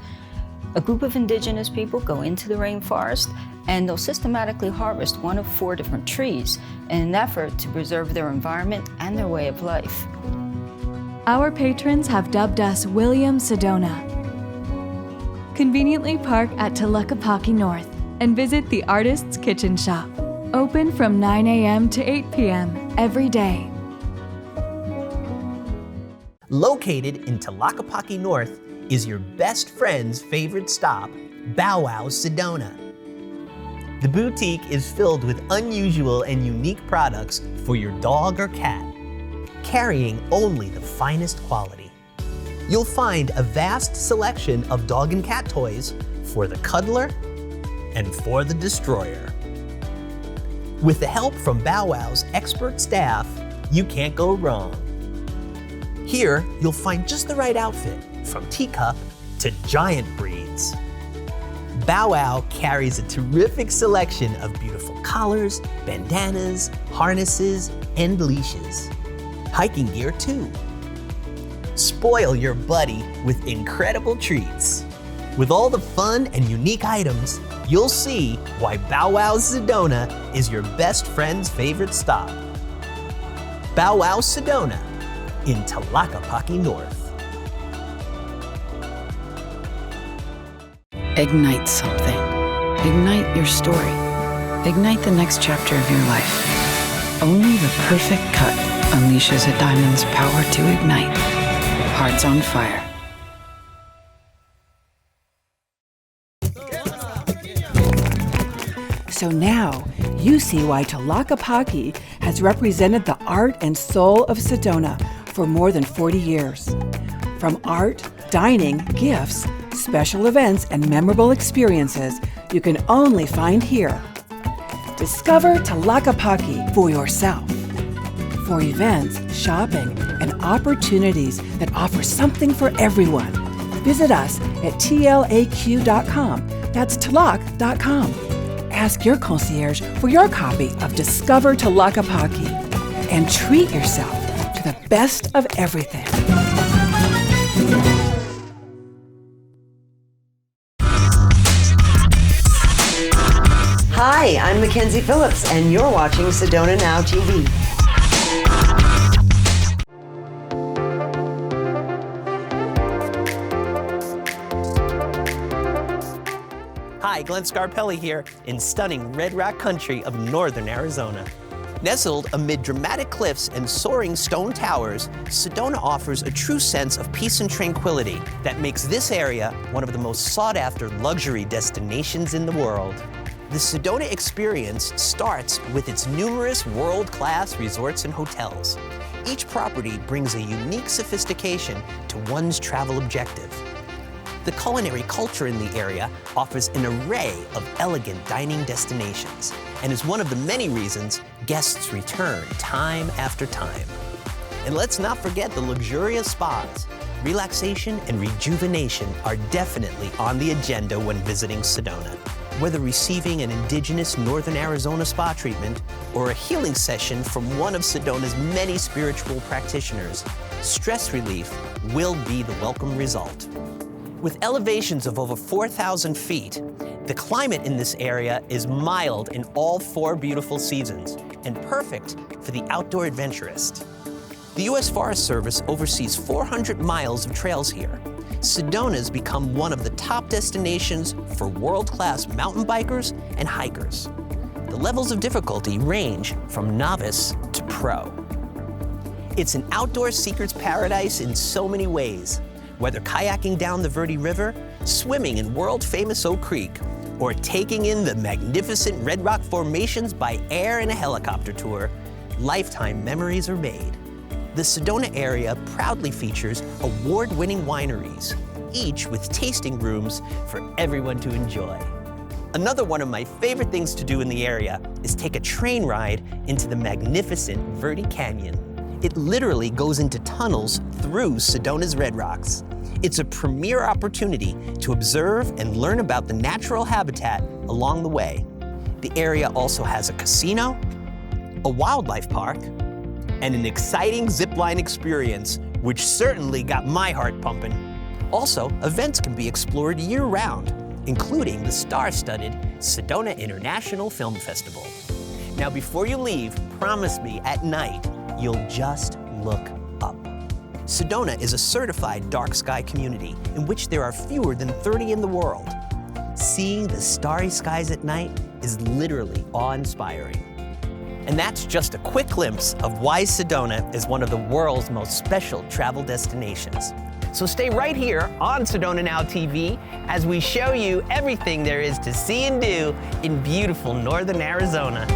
A group of indigenous people go into the rainforest and they'll systematically harvest one of 4 different trees in an effort to preserve their environment and their way of life. Our patrons have dubbed us William Sedona. Conveniently park at Tlaquepaque North and visit the Artist's Kitchen Shop. Open from 9 a.m. to 8 p.m. every day. Located in Tlaquepaque North is your best friend's favorite stop, Bow Wow Sedona. The boutique is filled with unusual and unique products for your dog or cat, carrying only the finest quality. You'll find a vast selection of dog and cat toys for the cuddler and for the destroyer. With the help from Bow Wow's expert staff, you can't go wrong. Here, you'll find just the right outfit, from teacup to giant breeds. Bow Wow carries a terrific selection of beautiful collars, bandanas, harnesses, and leashes. Hiking gear too. Spoil your buddy with incredible treats. With all the fun and unique items, you'll see why Bow Wow Sedona is your best friend's favorite stop. Bow Wow Sedona in Tlaquepaque North. Ignite something. Ignite your story. Ignite the next chapter of your life. Only the perfect cut unleashes a diamond's power to ignite. Hearts on fire. So now you see why Tlaquepaque has represented the art and soul of Sedona for more than 40 years. From art, dining, gifts, special events, and memorable experiences you can only find here. Discover Tlaquepaque for yourself. For events, shopping, and opportunities that offer something for everyone, visit us at tlaq.com. That's tlac.com. Ask your concierge for your copy of Discover Tlaquepaque and treat yourself to the best of everything. Hi, I'm Mackenzie Phillips, and you're watching Sedona Now TV. Hi, Glenn Scarpelli here in stunning Red Rock country of northern Arizona. Nestled amid dramatic cliffs and soaring stone towers, Sedona offers a true sense of peace and tranquility that makes this area one of the most sought-after luxury destinations in the world. The Sedona experience starts with its numerous world-class resorts and hotels. Each property brings a unique sophistication to one's travel objective. The culinary culture in the area offers an array of elegant dining destinations and is one of the many reasons guests return time after time. And let's not forget the luxurious spas. Relaxation and rejuvenation are definitely on the agenda when visiting Sedona. Whether receiving an indigenous Northern Arizona spa treatment or a healing session from one of Sedona's many spiritual practitioners, stress relief will be the welcome result. With elevations of over 4,000 feet, the climate in this area is mild in all 4 beautiful seasons and perfect for the outdoor adventurist. The U.S. Forest Service oversees 400 miles of trails here. Sedona's become one of the top destinations for world-class mountain bikers and hikers. The levels of difficulty range from novice to pro. It's an outdoor seeker's paradise in so many ways. Whether kayaking down the Verde River, swimming in world-famous Oak Creek, or taking in the magnificent Red Rock formations by air in a helicopter tour, lifetime memories are made. The Sedona area proudly features award-winning wineries, each with tasting rooms for everyone to enjoy. Another one of my favorite things to do in the area is take a train ride into the magnificent Verde Canyon. It literally goes into tunnels through Sedona's Red Rocks. It's a premier opportunity to observe and learn about the natural habitat along the way. The area also has a casino, a wildlife park, and an exciting zipline experience, which certainly got my heart pumping. Also, events can be explored year-round, including the star-studded Sedona International Film Festival. Now, before you leave, promise me at night, you'll just look up. Sedona is a certified dark sky community in which there are fewer than 30 in the world. Seeing the starry skies at night is literally awe-inspiring. And that's just a quick glimpse of why Sedona is one of the world's most special travel destinations. So stay right here on Sedona Now TV as we show you everything there is to see and do in beautiful northern Arizona.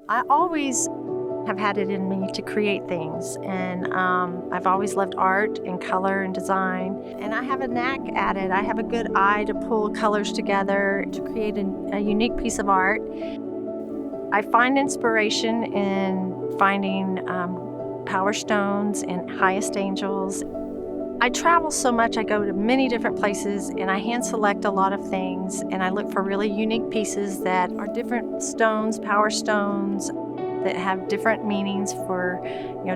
I always have had it in me to create things, and I've always loved art and color and design, and I have a knack at it. I have a good eye to pull colors together to create a unique piece of art. I find inspiration in finding power stones and highest angels. I travel so much, I go to many different places, and I hand select a lot of things, and I look for really unique pieces that are different stones, power stones, that have different meanings for,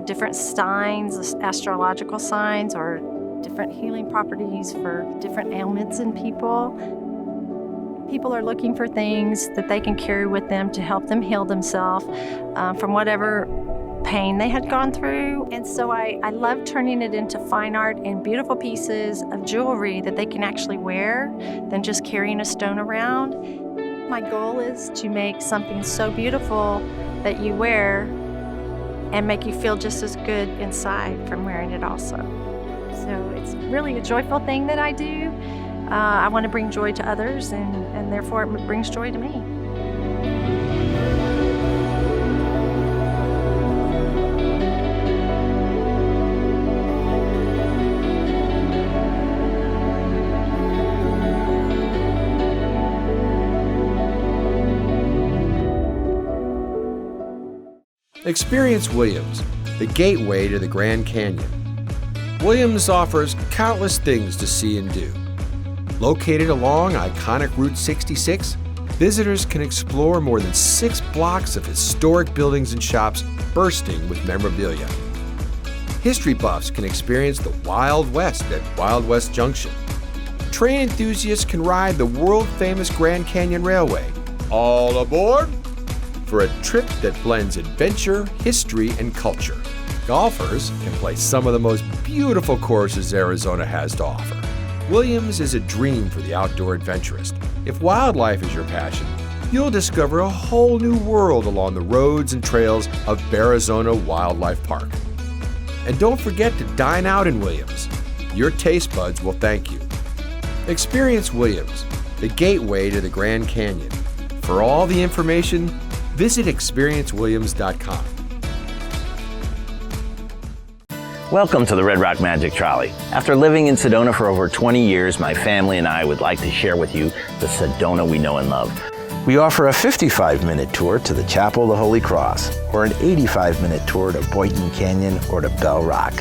different signs, astrological signs, or different healing properties for different ailments in people. People are looking for things that they can carry with them to help them heal themselves from whatever pain they had gone through. And so I love turning it into fine art and beautiful pieces of jewelry that they can actually wear than just carrying a stone around. My goal is to make something so beautiful that you wear and make you feel just as good inside from wearing it also. So it's really a joyful thing that I do. I want to bring joy to others, and therefore it brings joy to me. Experience Williams, the gateway to the Grand Canyon. Williams offers countless things to see and do. Located along iconic Route 66, visitors can explore more than 6 blocks of historic buildings and shops bursting with memorabilia. History buffs can experience the Wild West at Wild West Junction. Train enthusiasts can ride the world-famous Grand Canyon Railway. All aboard for a trip that blends adventure, history, and culture. Golfers can play some of the most beautiful courses Arizona has to offer. Williams is a dream for the outdoor adventurist. If wildlife is your passion, you'll discover a whole new world along the roads and trails of Arizona Wildlife Park. And don't forget to dine out in Williams. Your taste buds will thank you. Experience Williams, the gateway to the Grand Canyon. For all the information, visit experiencewilliams.com. Welcome to the Red Rock Magic Trolley. After living in Sedona for over 20 years, my family and I would like to share with you the Sedona we know and love. We offer a 55-minute tour to the Chapel of the Holy Cross, or an 85-minute tour to Boynton Canyon or to Bell Rock.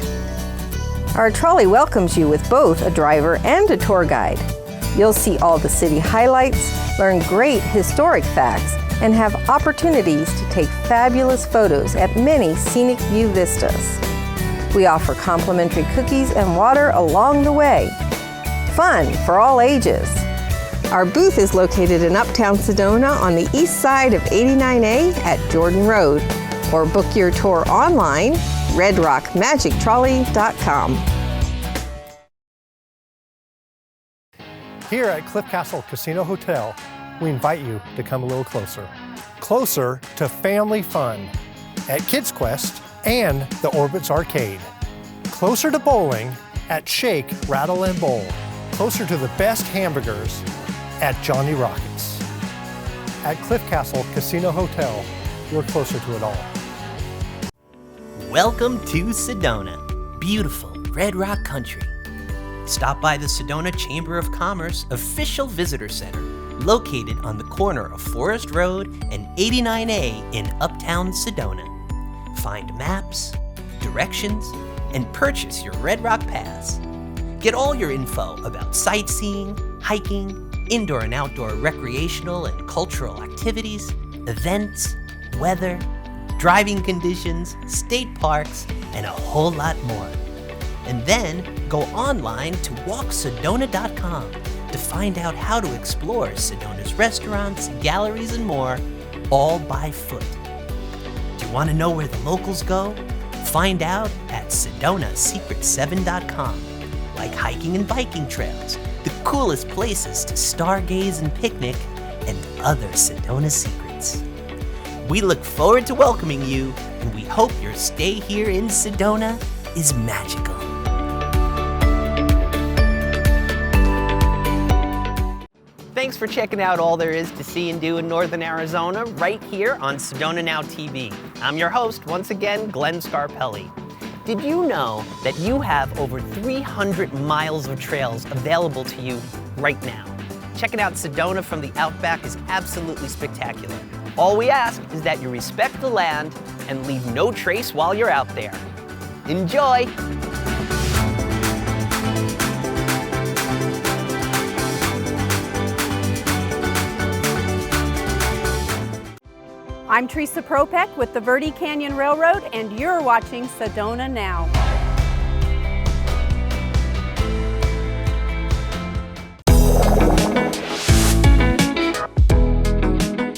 Our trolley welcomes you with both a driver and a tour guide. You'll see all the city highlights, learn great historic facts, and have opportunities to take fabulous photos at many scenic view vistas. We offer complimentary cookies and water along the way. Fun for all ages. Our booth is located in Uptown Sedona on the east side of 89A at Jordan Road, or book your tour online, redrockmagictrolley.com. Here at Cliff Castle Casino Hotel, we invite you to come a little closer. Closer to family fun at Kids Quest and the Orbits Arcade. Closer to bowling at Shake, Rattle, and Bowl. Closer to the best hamburgers at Johnny Rockets. At Cliff Castle Casino Hotel, you're closer to it all. Welcome to Sedona, beautiful Red Rock country. Stop by the Sedona Chamber of Commerce official visitor center, located on the corner of Forest Road and 89A in Uptown Sedona. Find maps, directions, and purchase your Red Rock Pass. Get all your info about sightseeing, hiking, indoor and outdoor recreational and cultural activities, events, weather, driving conditions, state parks, and a whole lot more. And then go online to walksedona.com to find out how to explore Sedona's restaurants, galleries, and more, all by foot. Do you want to know where the locals go? Find out at sedonasecret7.com. Like hiking and biking trails, the coolest places to stargaze and picnic, and other Sedona secrets. We look forward to welcoming you, and we hope your stay here in Sedona is magical. Thanks for checking out all there is to see and do in Northern Arizona right here on Sedona Now TV. I'm your host, once again, Glenn Scarpelli. Did you know that you have over 300 miles of trails available to you right now? Checking out Sedona from the Outback is absolutely spectacular. All we ask is that you respect the land and leave no trace while you're out there. Enjoy! I'm Teresa Propek with the Verde Canyon Railroad, and you're watching Sedona Now.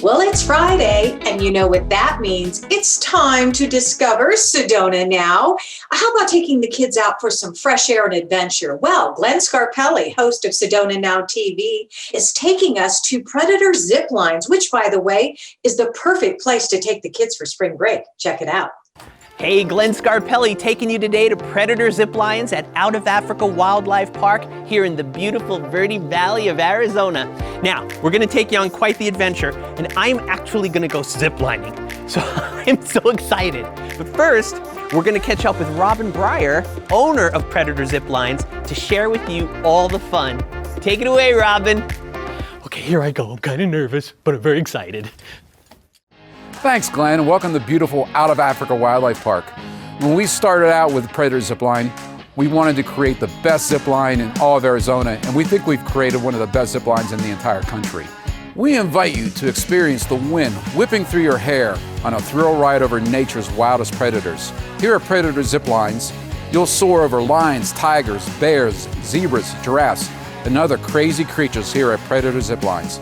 Well, it's Friday, and you know what that means. It's time to discover Sedona Now. How about taking the kids out for some fresh air and adventure? Well, Glenn Scarpelli, host of Sedona Now TV, is taking us to Predator Zip Lines, which, by the way, is the perfect place to take the kids for spring break. Check it out. Hey, Glenn Scarpelli taking you today to Predator Zip Lines at Out of Africa Wildlife Park here in the beautiful Verde Valley of Arizona. Now, we're gonna take you on quite the adventure, and I'm actually gonna go zip lining. So I'm so excited. But first, we're gonna catch up with Robin Breyer, owner of Predator Zip Lines, to share with you all the fun. Take it away, Robin. Okay, here I go. I'm kind of nervous, but I'm very excited. Thanks, Glenn, and welcome to beautiful Out of Africa Wildlife Park. When we started out with Predator Zipline, we wanted to create the best zipline in all of Arizona, and we think we've created one of the best ziplines in the entire country. We invite you to experience the wind whipping through your hair on a thrill ride over nature's wildest predators. Here at Predator Ziplines, you'll soar over lions, tigers, bears, zebras, giraffes, and other crazy creatures here at Predator Ziplines.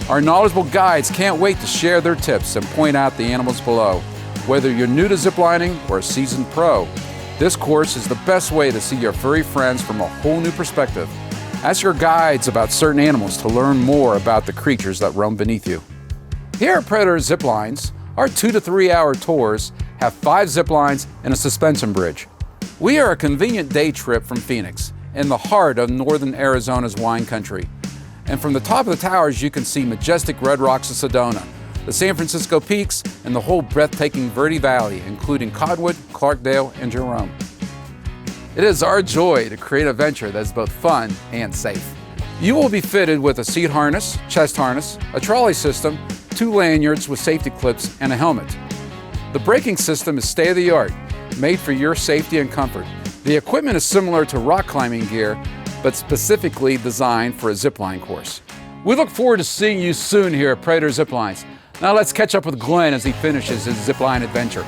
Our knowledgeable guides can't wait to share their tips and point out the animals below. Whether you're new to ziplining or a seasoned pro, this course is the best way to see your furry friends from a whole new perspective. Ask your guides about certain animals to learn more about the creatures that roam beneath you. Here at Predator Ziplines, our 2 to 3 hour tours have 5 ziplines and a suspension bridge. We are a convenient day trip from Phoenix, in the heart of northern Arizona's wine country. And from the top of the towers, you can see majestic red rocks of Sedona, the San Francisco peaks, and the whole breathtaking Verde Valley, including Cottonwood, Clarkdale, and Jerome. It is our joy to create a venture that is both fun and safe. You will be fitted with a seat harness, chest harness, a trolley system, 2 lanyards with safety clips, and a helmet. The braking system is state-of-the-art, made for your safety and comfort. The equipment is similar to rock climbing gear, but specifically designed for a zipline course. We look forward to seeing you soon here at Predator Ziplines. Now let's catch up with Glenn as he finishes his zipline adventure.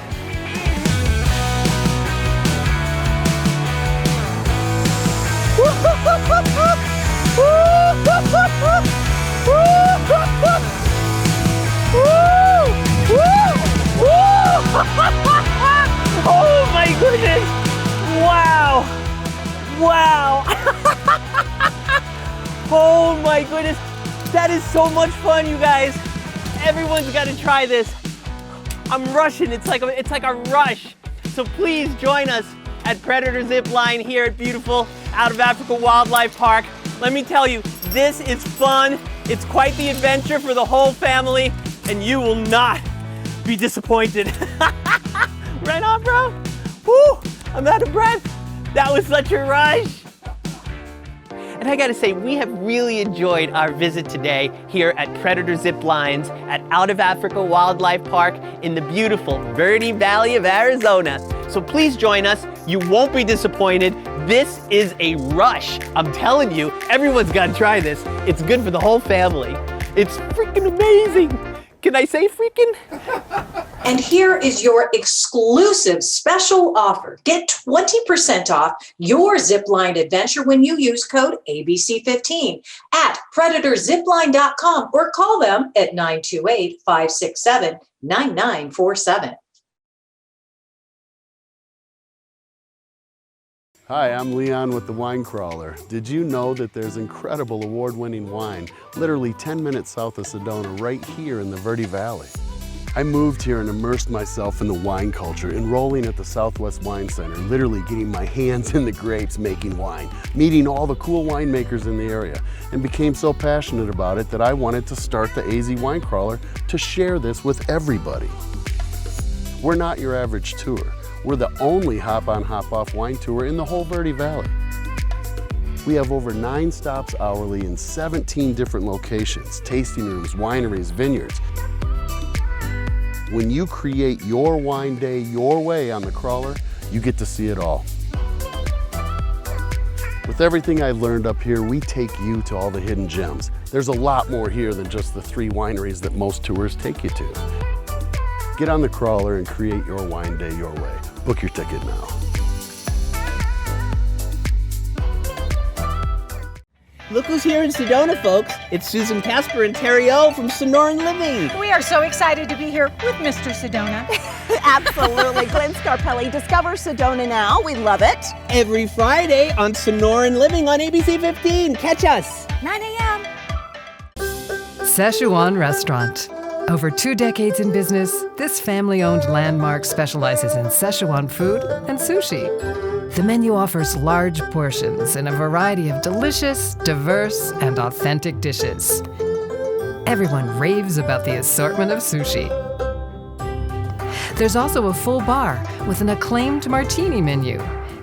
Oh my goodness! Wow! Wow! Oh my goodness! That is so much fun, you guys! Everyone's got to try this. I'm rushing. It's like a rush. So please join us at Predator Zip Line here at beautiful Out of Africa Wildlife Park. Let me tell you, this is fun. It's quite the adventure for the whole family, and you will not be disappointed. Right on, bro? Woo! I'm out of breath. That was such a rush. And I gotta say, we have really enjoyed our visit today here at Predator Zip Lines at Out of Africa Wildlife Park in the beautiful Verde Valley of Arizona. So please join us. You won't be disappointed. This is a rush. I'm telling you, everyone's gotta try this. It's good for the whole family. It's freaking amazing. Can I say freaking? And here is your exclusive special offer. Get 20% off your zipline adventure when you use code ABC15 at predatorzipline.com or call them at 928-567-9947. Hi, I'm Leon with The Wine Crawler. Did you know that there's incredible award-winning wine literally 10 minutes south of Sedona right here in the Verde Valley? I moved here and immersed myself in the wine culture, enrolling at the Southwest Wine Center, literally getting my hands in the grapes making wine, meeting all the cool winemakers in the area, and became so passionate about it that I wanted to start the AZ Wine Crawler to share this with everybody. We're not your average tour. We're the only hop-on, hop-off wine tour in the whole Verde Valley. We have over 9 stops hourly in 17 different locations, tasting rooms, wineries, vineyards. When you create your wine day your way on the crawler, you get to see it all. With everything I've learned up here, we take you to all the hidden gems. There's a lot more here than just the 3 wineries that most tours take you to. Get on the crawler and create your wine day your way. Book your ticket now. Look who's here in Sedona, folks. It's Susan Casper and Terry O from Sonoran Living. We are so excited to be here with Mr. Sedona. Absolutely. Glenn Scarpelli, discover Sedona Now. We love it. Every Friday on Sonoran Living on ABC 15. Catch us. 9 a.m. Szechuan Restaurant. Over 2 decades in business, this family-owned landmark specializes in Szechuan food and sushi. The menu offers large portions in a variety of delicious, diverse, and authentic dishes. Everyone raves about the assortment of sushi. There's also a full bar with an acclaimed martini menu,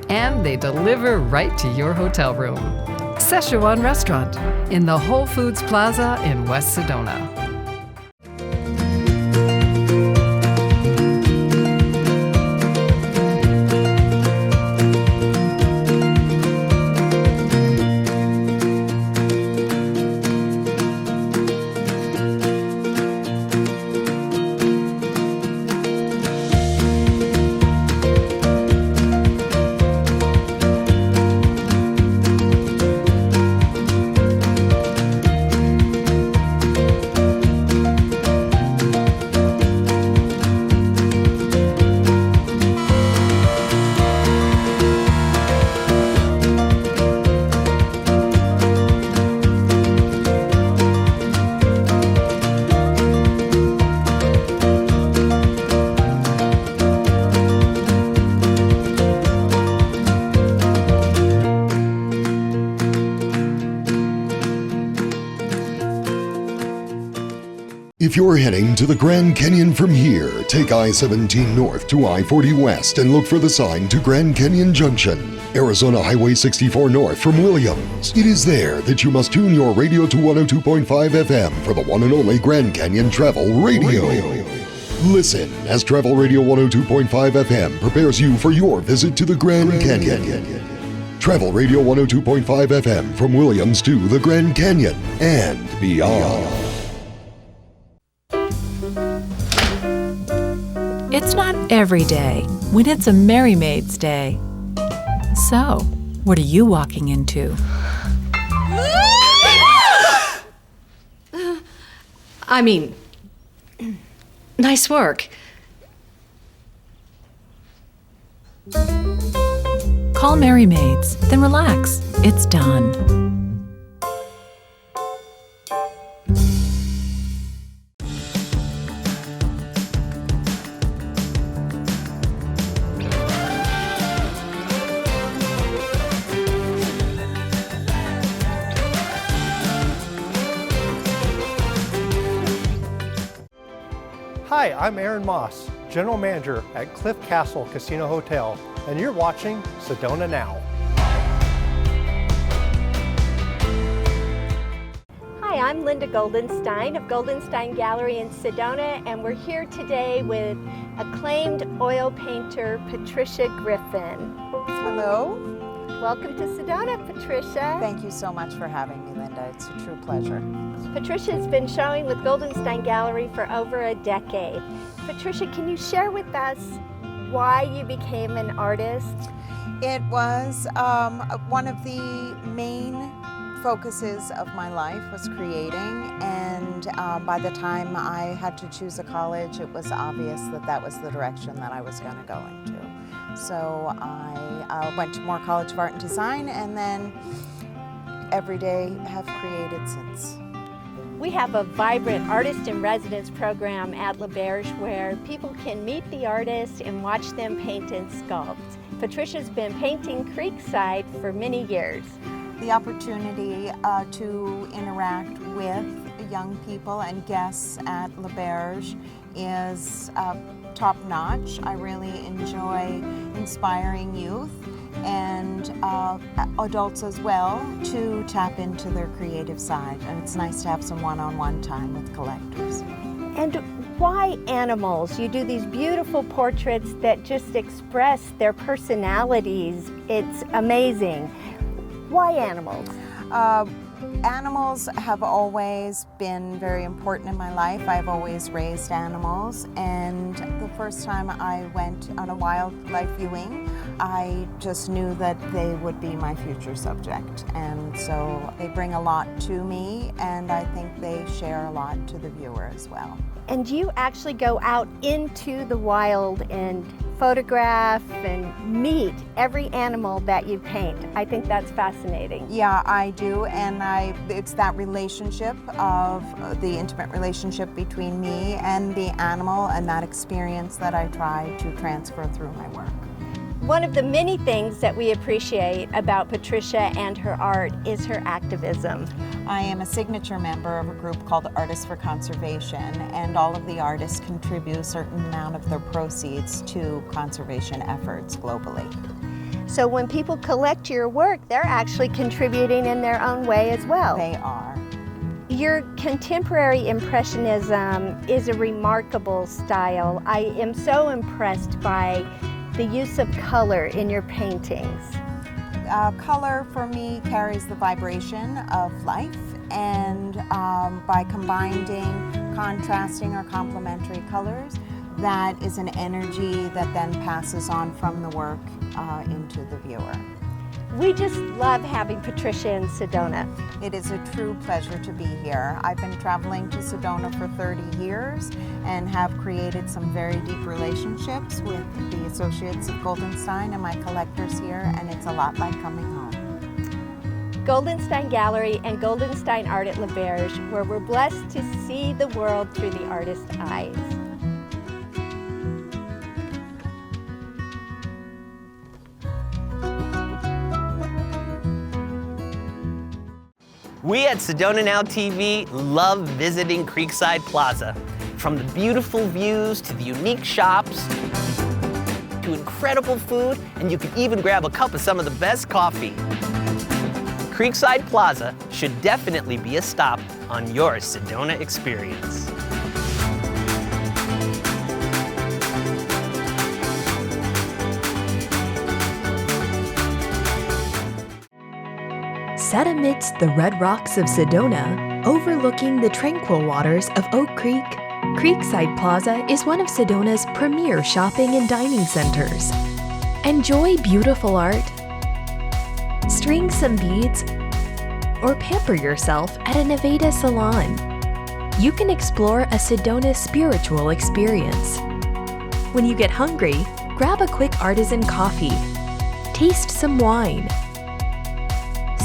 and they deliver right to your hotel room. Szechuan Restaurant in the Whole Foods Plaza in West Sedona. If you're heading to the Grand Canyon from here, take I-17 north to I-40 west and look for the sign to Grand Canyon Junction. Arizona Highway 64 north from Williams. It is there that you must tune your radio to 102.5 FM for the one and only Grand Canyon Travel Radio. Listen as Travel Radio 102.5 FM prepares you for your visit to the Grand Canyon. Travel Radio 102.5 FM from Williams to the Grand Canyon and beyond. It's not every day when it's a Merry Maid's Day. So, what are you walking into? I mean, nice work. Call Merry Maids, then relax. It's done. Hi, I'm Aaron Moss, General Manager at Cliff Castle Casino Hotel, and you're watching Sedona Now. Hi, I'm Linda Goldenstein of Goldenstein Gallery in Sedona, and we're here today with acclaimed oil painter Patricia Griffin. Hello. Welcome to Sedona, Patricia. Thank you so much for having me, Linda. It's a true pleasure. Patricia's been showing with Goldenstein Gallery for over a decade. Patricia, can you share with us why you became an artist? It was one of the main focuses of my life was creating, and by the time I had to choose a college, it was obvious that that was the direction that I was going to go into. So I went to Moore College of Art and Design, and then every day have created since. We have a vibrant Artist in Residence program at L'Auberge where people can meet the artists and watch them paint and sculpt. Patricia's been painting Creekside for many years. The opportunity to interact with young people and guests at L'Auberge is top-notch. I really enjoy inspiring youth and adults as well to tap into their creative side, and it's nice to have some one-on-one time with collectors. And why animals? You do these beautiful portraits that just express their personalities. It's amazing. Why animals? Animals have always been very important in my life. I've always raised animals, and the first time I went on a wildlife viewing, I just knew that they would be my future subject. And so they bring a lot to me, and I think they share a lot to the viewer as well. And you actually go out into the wild and photograph and meet every animal that you paint. I think that's fascinating. Yeah, I do, and it's that relationship of the intimate relationship between me and the animal, and that experience that I try to transfer through my work. One of the many things that we appreciate about Patricia and her art is her activism. I am a signature member of a group called Artists for Conservation, and all of the artists contribute a certain amount of their proceeds to conservation efforts globally. So when people collect your work, they're actually contributing in their own way as well. They are. Your contemporary Impressionism is a remarkable style. I am so impressed by the use of color in your paintings. Color for me carries the vibration of life, and by combining contrasting or complementary colors, that is an energy that then passes on from the work into the viewer. We just love having Patricia in Sedona. It is a true pleasure to be here. I've been traveling to Sedona for 30 years and have created some very deep relationships with the associates of Goldenstein and my collectors here, and it's a lot like coming home. Goldenstein Gallery and Goldenstein Art at L'Auberge, where we're blessed to see the world through the artist's eyes. We at Sedona Now TV love visiting Creekside Plaza. From the beautiful views to the unique shops to incredible food, and you can even grab a cup of some of the best coffee. Creekside Plaza should definitely be a stop on your Sedona experience. Set amidst the red rocks of Sedona, overlooking the tranquil waters of Oak Creek, Creekside Plaza is one of Sedona's premier shopping and dining centers. Enjoy beautiful art, string some beads, or pamper yourself at a Nevada salon. You can explore a Sedona spiritual experience. When you get hungry, grab a quick artisan coffee, taste some wine,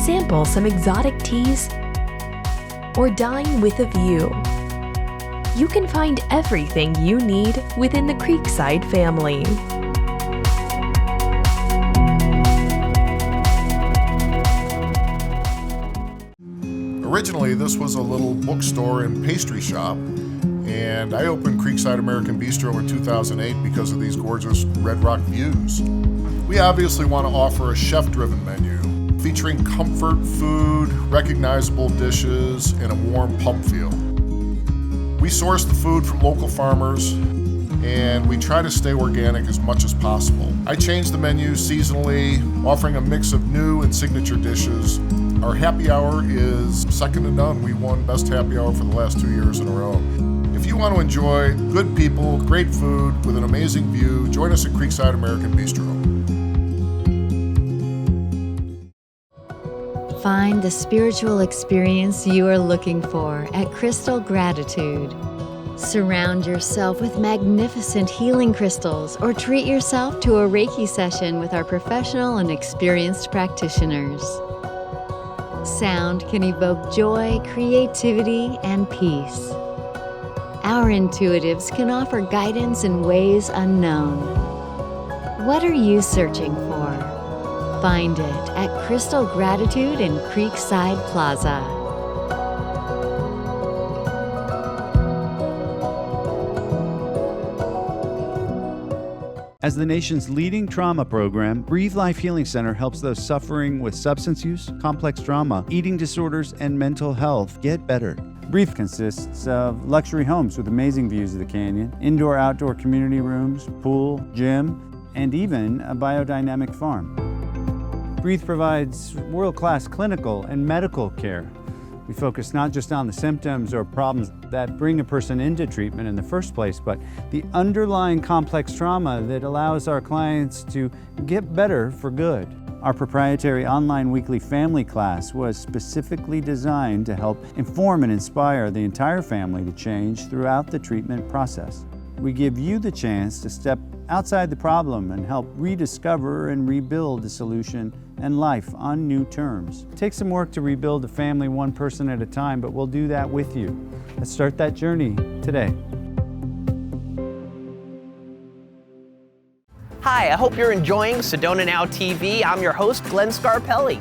sample some exotic teas, or dine with a view. You can find everything you need within the Creekside family. Originally, this was a little bookstore and pastry shop, and I opened Creekside American Bistro in 2008 because of these gorgeous Red Rock views. We obviously want to offer a chef-driven menu, featuring comfort food, recognizable dishes, and a warm pub feel. We source the food from local farmers, and we try to stay organic as much as possible. I change the menu seasonally, offering a mix of new and signature dishes. Our happy hour is second to none. We won Best Happy Hour for the last 2 years in a row. If you want to enjoy good people, great food, with an amazing view, join us at Creekside American Bistro. Find the spiritual experience you are looking for at Crystal Gratitude. Surround yourself with magnificent healing crystals or treat yourself to a Reiki session with our professional and experienced practitioners. Sound can evoke joy, creativity, and peace. Our intuitives can offer guidance in ways unknown. What are you searching for? Find it at Crystal Gratitude in Creekside Plaza. As the nation's leading trauma program, Breathe Life Healing Center helps those suffering with substance use, complex trauma, eating disorders, and mental health get better. Breathe consists of luxury homes with amazing views of the canyon, indoor-outdoor community rooms, pool, gym, and even a biodynamic farm. Breathe provides world-class clinical and medical care. We focus not just on the symptoms or problems that bring a person into treatment in the first place, but the underlying complex trauma that allows our clients to get better for good. Our proprietary online weekly family class was specifically designed to help inform and inspire the entire family to change throughout the treatment process. We give you the chance to step outside the problem and help rediscover and rebuild the solution and life on new terms. It takes some work to rebuild a family one person at a time, but we'll do that with you. Let's start that journey today. Hi, I hope you're enjoying Sedona Now TV. I'm your host, Glenn Scarpelli.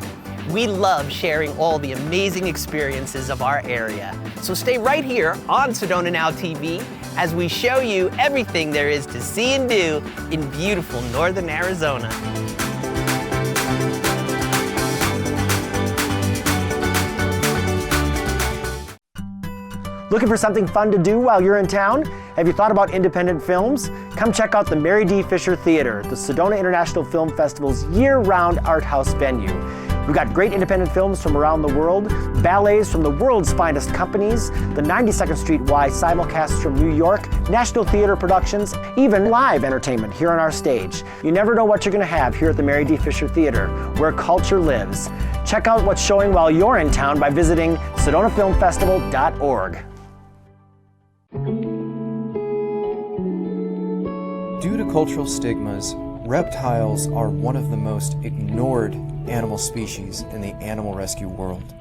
We love sharing all the amazing experiences of our area. So stay right here on Sedona Now TV as we show you everything there is to see and do in beautiful northern Arizona. Looking for something fun to do while you're in town? Have you thought about independent films? Come check out the Mary D. Fisher Theater, the Sedona International Film Festival's year-round art house venue. We've got great independent films from around the world, ballets from the world's finest companies, the 92nd Street Y simulcasts from New York, National Theater productions, even live entertainment here on our stage. You never know what you're going to have here at the Mary D. Fisher Theater, where culture lives. Check out what's showing while you're in town by visiting SedonaFilmFestival.org. Due to cultural stigmas, reptiles are one of the most ignored animal species in the animal rescue world.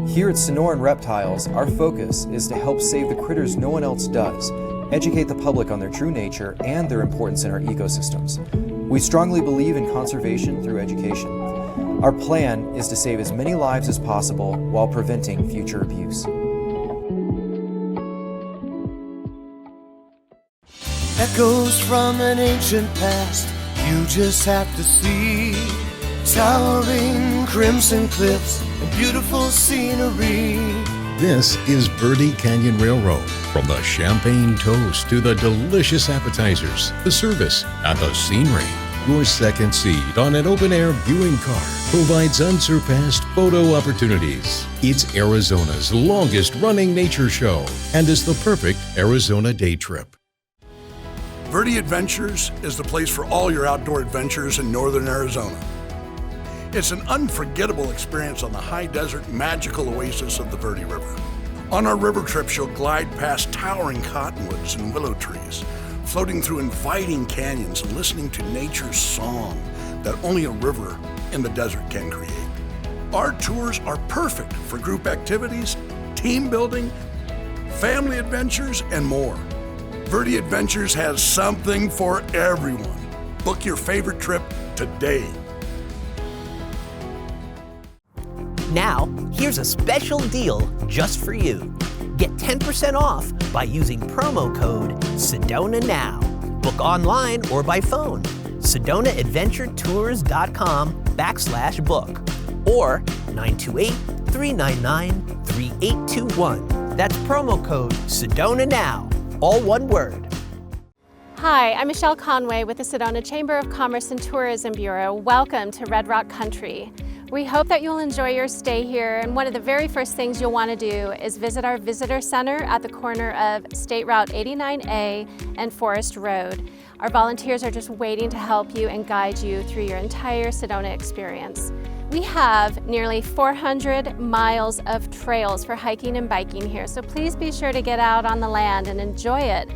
Here at Sonoran Reptiles, our focus is to help save the critters no one else does, educate the public on their true nature and their importance in our ecosystems. We strongly believe in conservation through education. Our plan is to save as many lives as possible while preventing future abuse. Echoes from an ancient past, you just have to see. Towering crimson cliffs and beautiful scenery. This is Verde Canyon Railroad. From the champagne toast to the delicious appetizers, the service, and the scenery. Your second seat on an open-air viewing car provides unsurpassed photo opportunities. It's Arizona's longest-running nature show and is the perfect Arizona day trip. Verde Adventures is the place for all your outdoor adventures in northern Arizona. It's an unforgettable experience on the high desert magical oasis of the Verde River. On our river trips, you'll glide past towering cottonwoods and willow trees, floating through inviting canyons and listening to nature's song that only a river in the desert can create. Our tours are perfect for group activities, team building, family adventures, and more. Verde Adventures has something for everyone. Book your favorite trip today. Now, here's a special deal just for you. Get 10% off by using promo code Sedona Now. Book online or by phone. SedonaAdventureTours.com/book or 928-399-3821. That's promo code Sedona Now. All one word. Hi, I'm Michelle Conway with the Sedona Chamber of Commerce and Tourism Bureau. Welcome to Red Rock Country. We hope that you'll enjoy your stay here, and one of the very first things you'll want to do is visit our visitor center at the corner of State Route 89A and Forest Road. Our volunteers are just waiting to help you and guide you through your entire Sedona experience. We have nearly 400 miles of trails for hiking and biking here, so please be sure to get out on the land and enjoy it.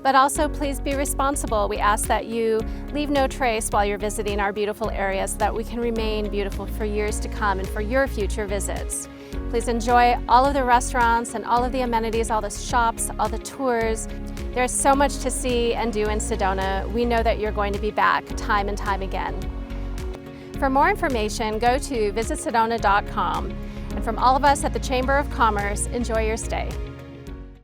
But also please be responsible. We ask that you leave no trace while you're visiting our beautiful area so that we can remain beautiful for years to come and for your future visits. Please enjoy all of the restaurants and all of the amenities, all the shops, all the tours. There's so much to see and do in Sedona. We know that you're going to be back time and time again. For more information, go to visitsedona.com. And from all of us at the Chamber of Commerce, enjoy your stay.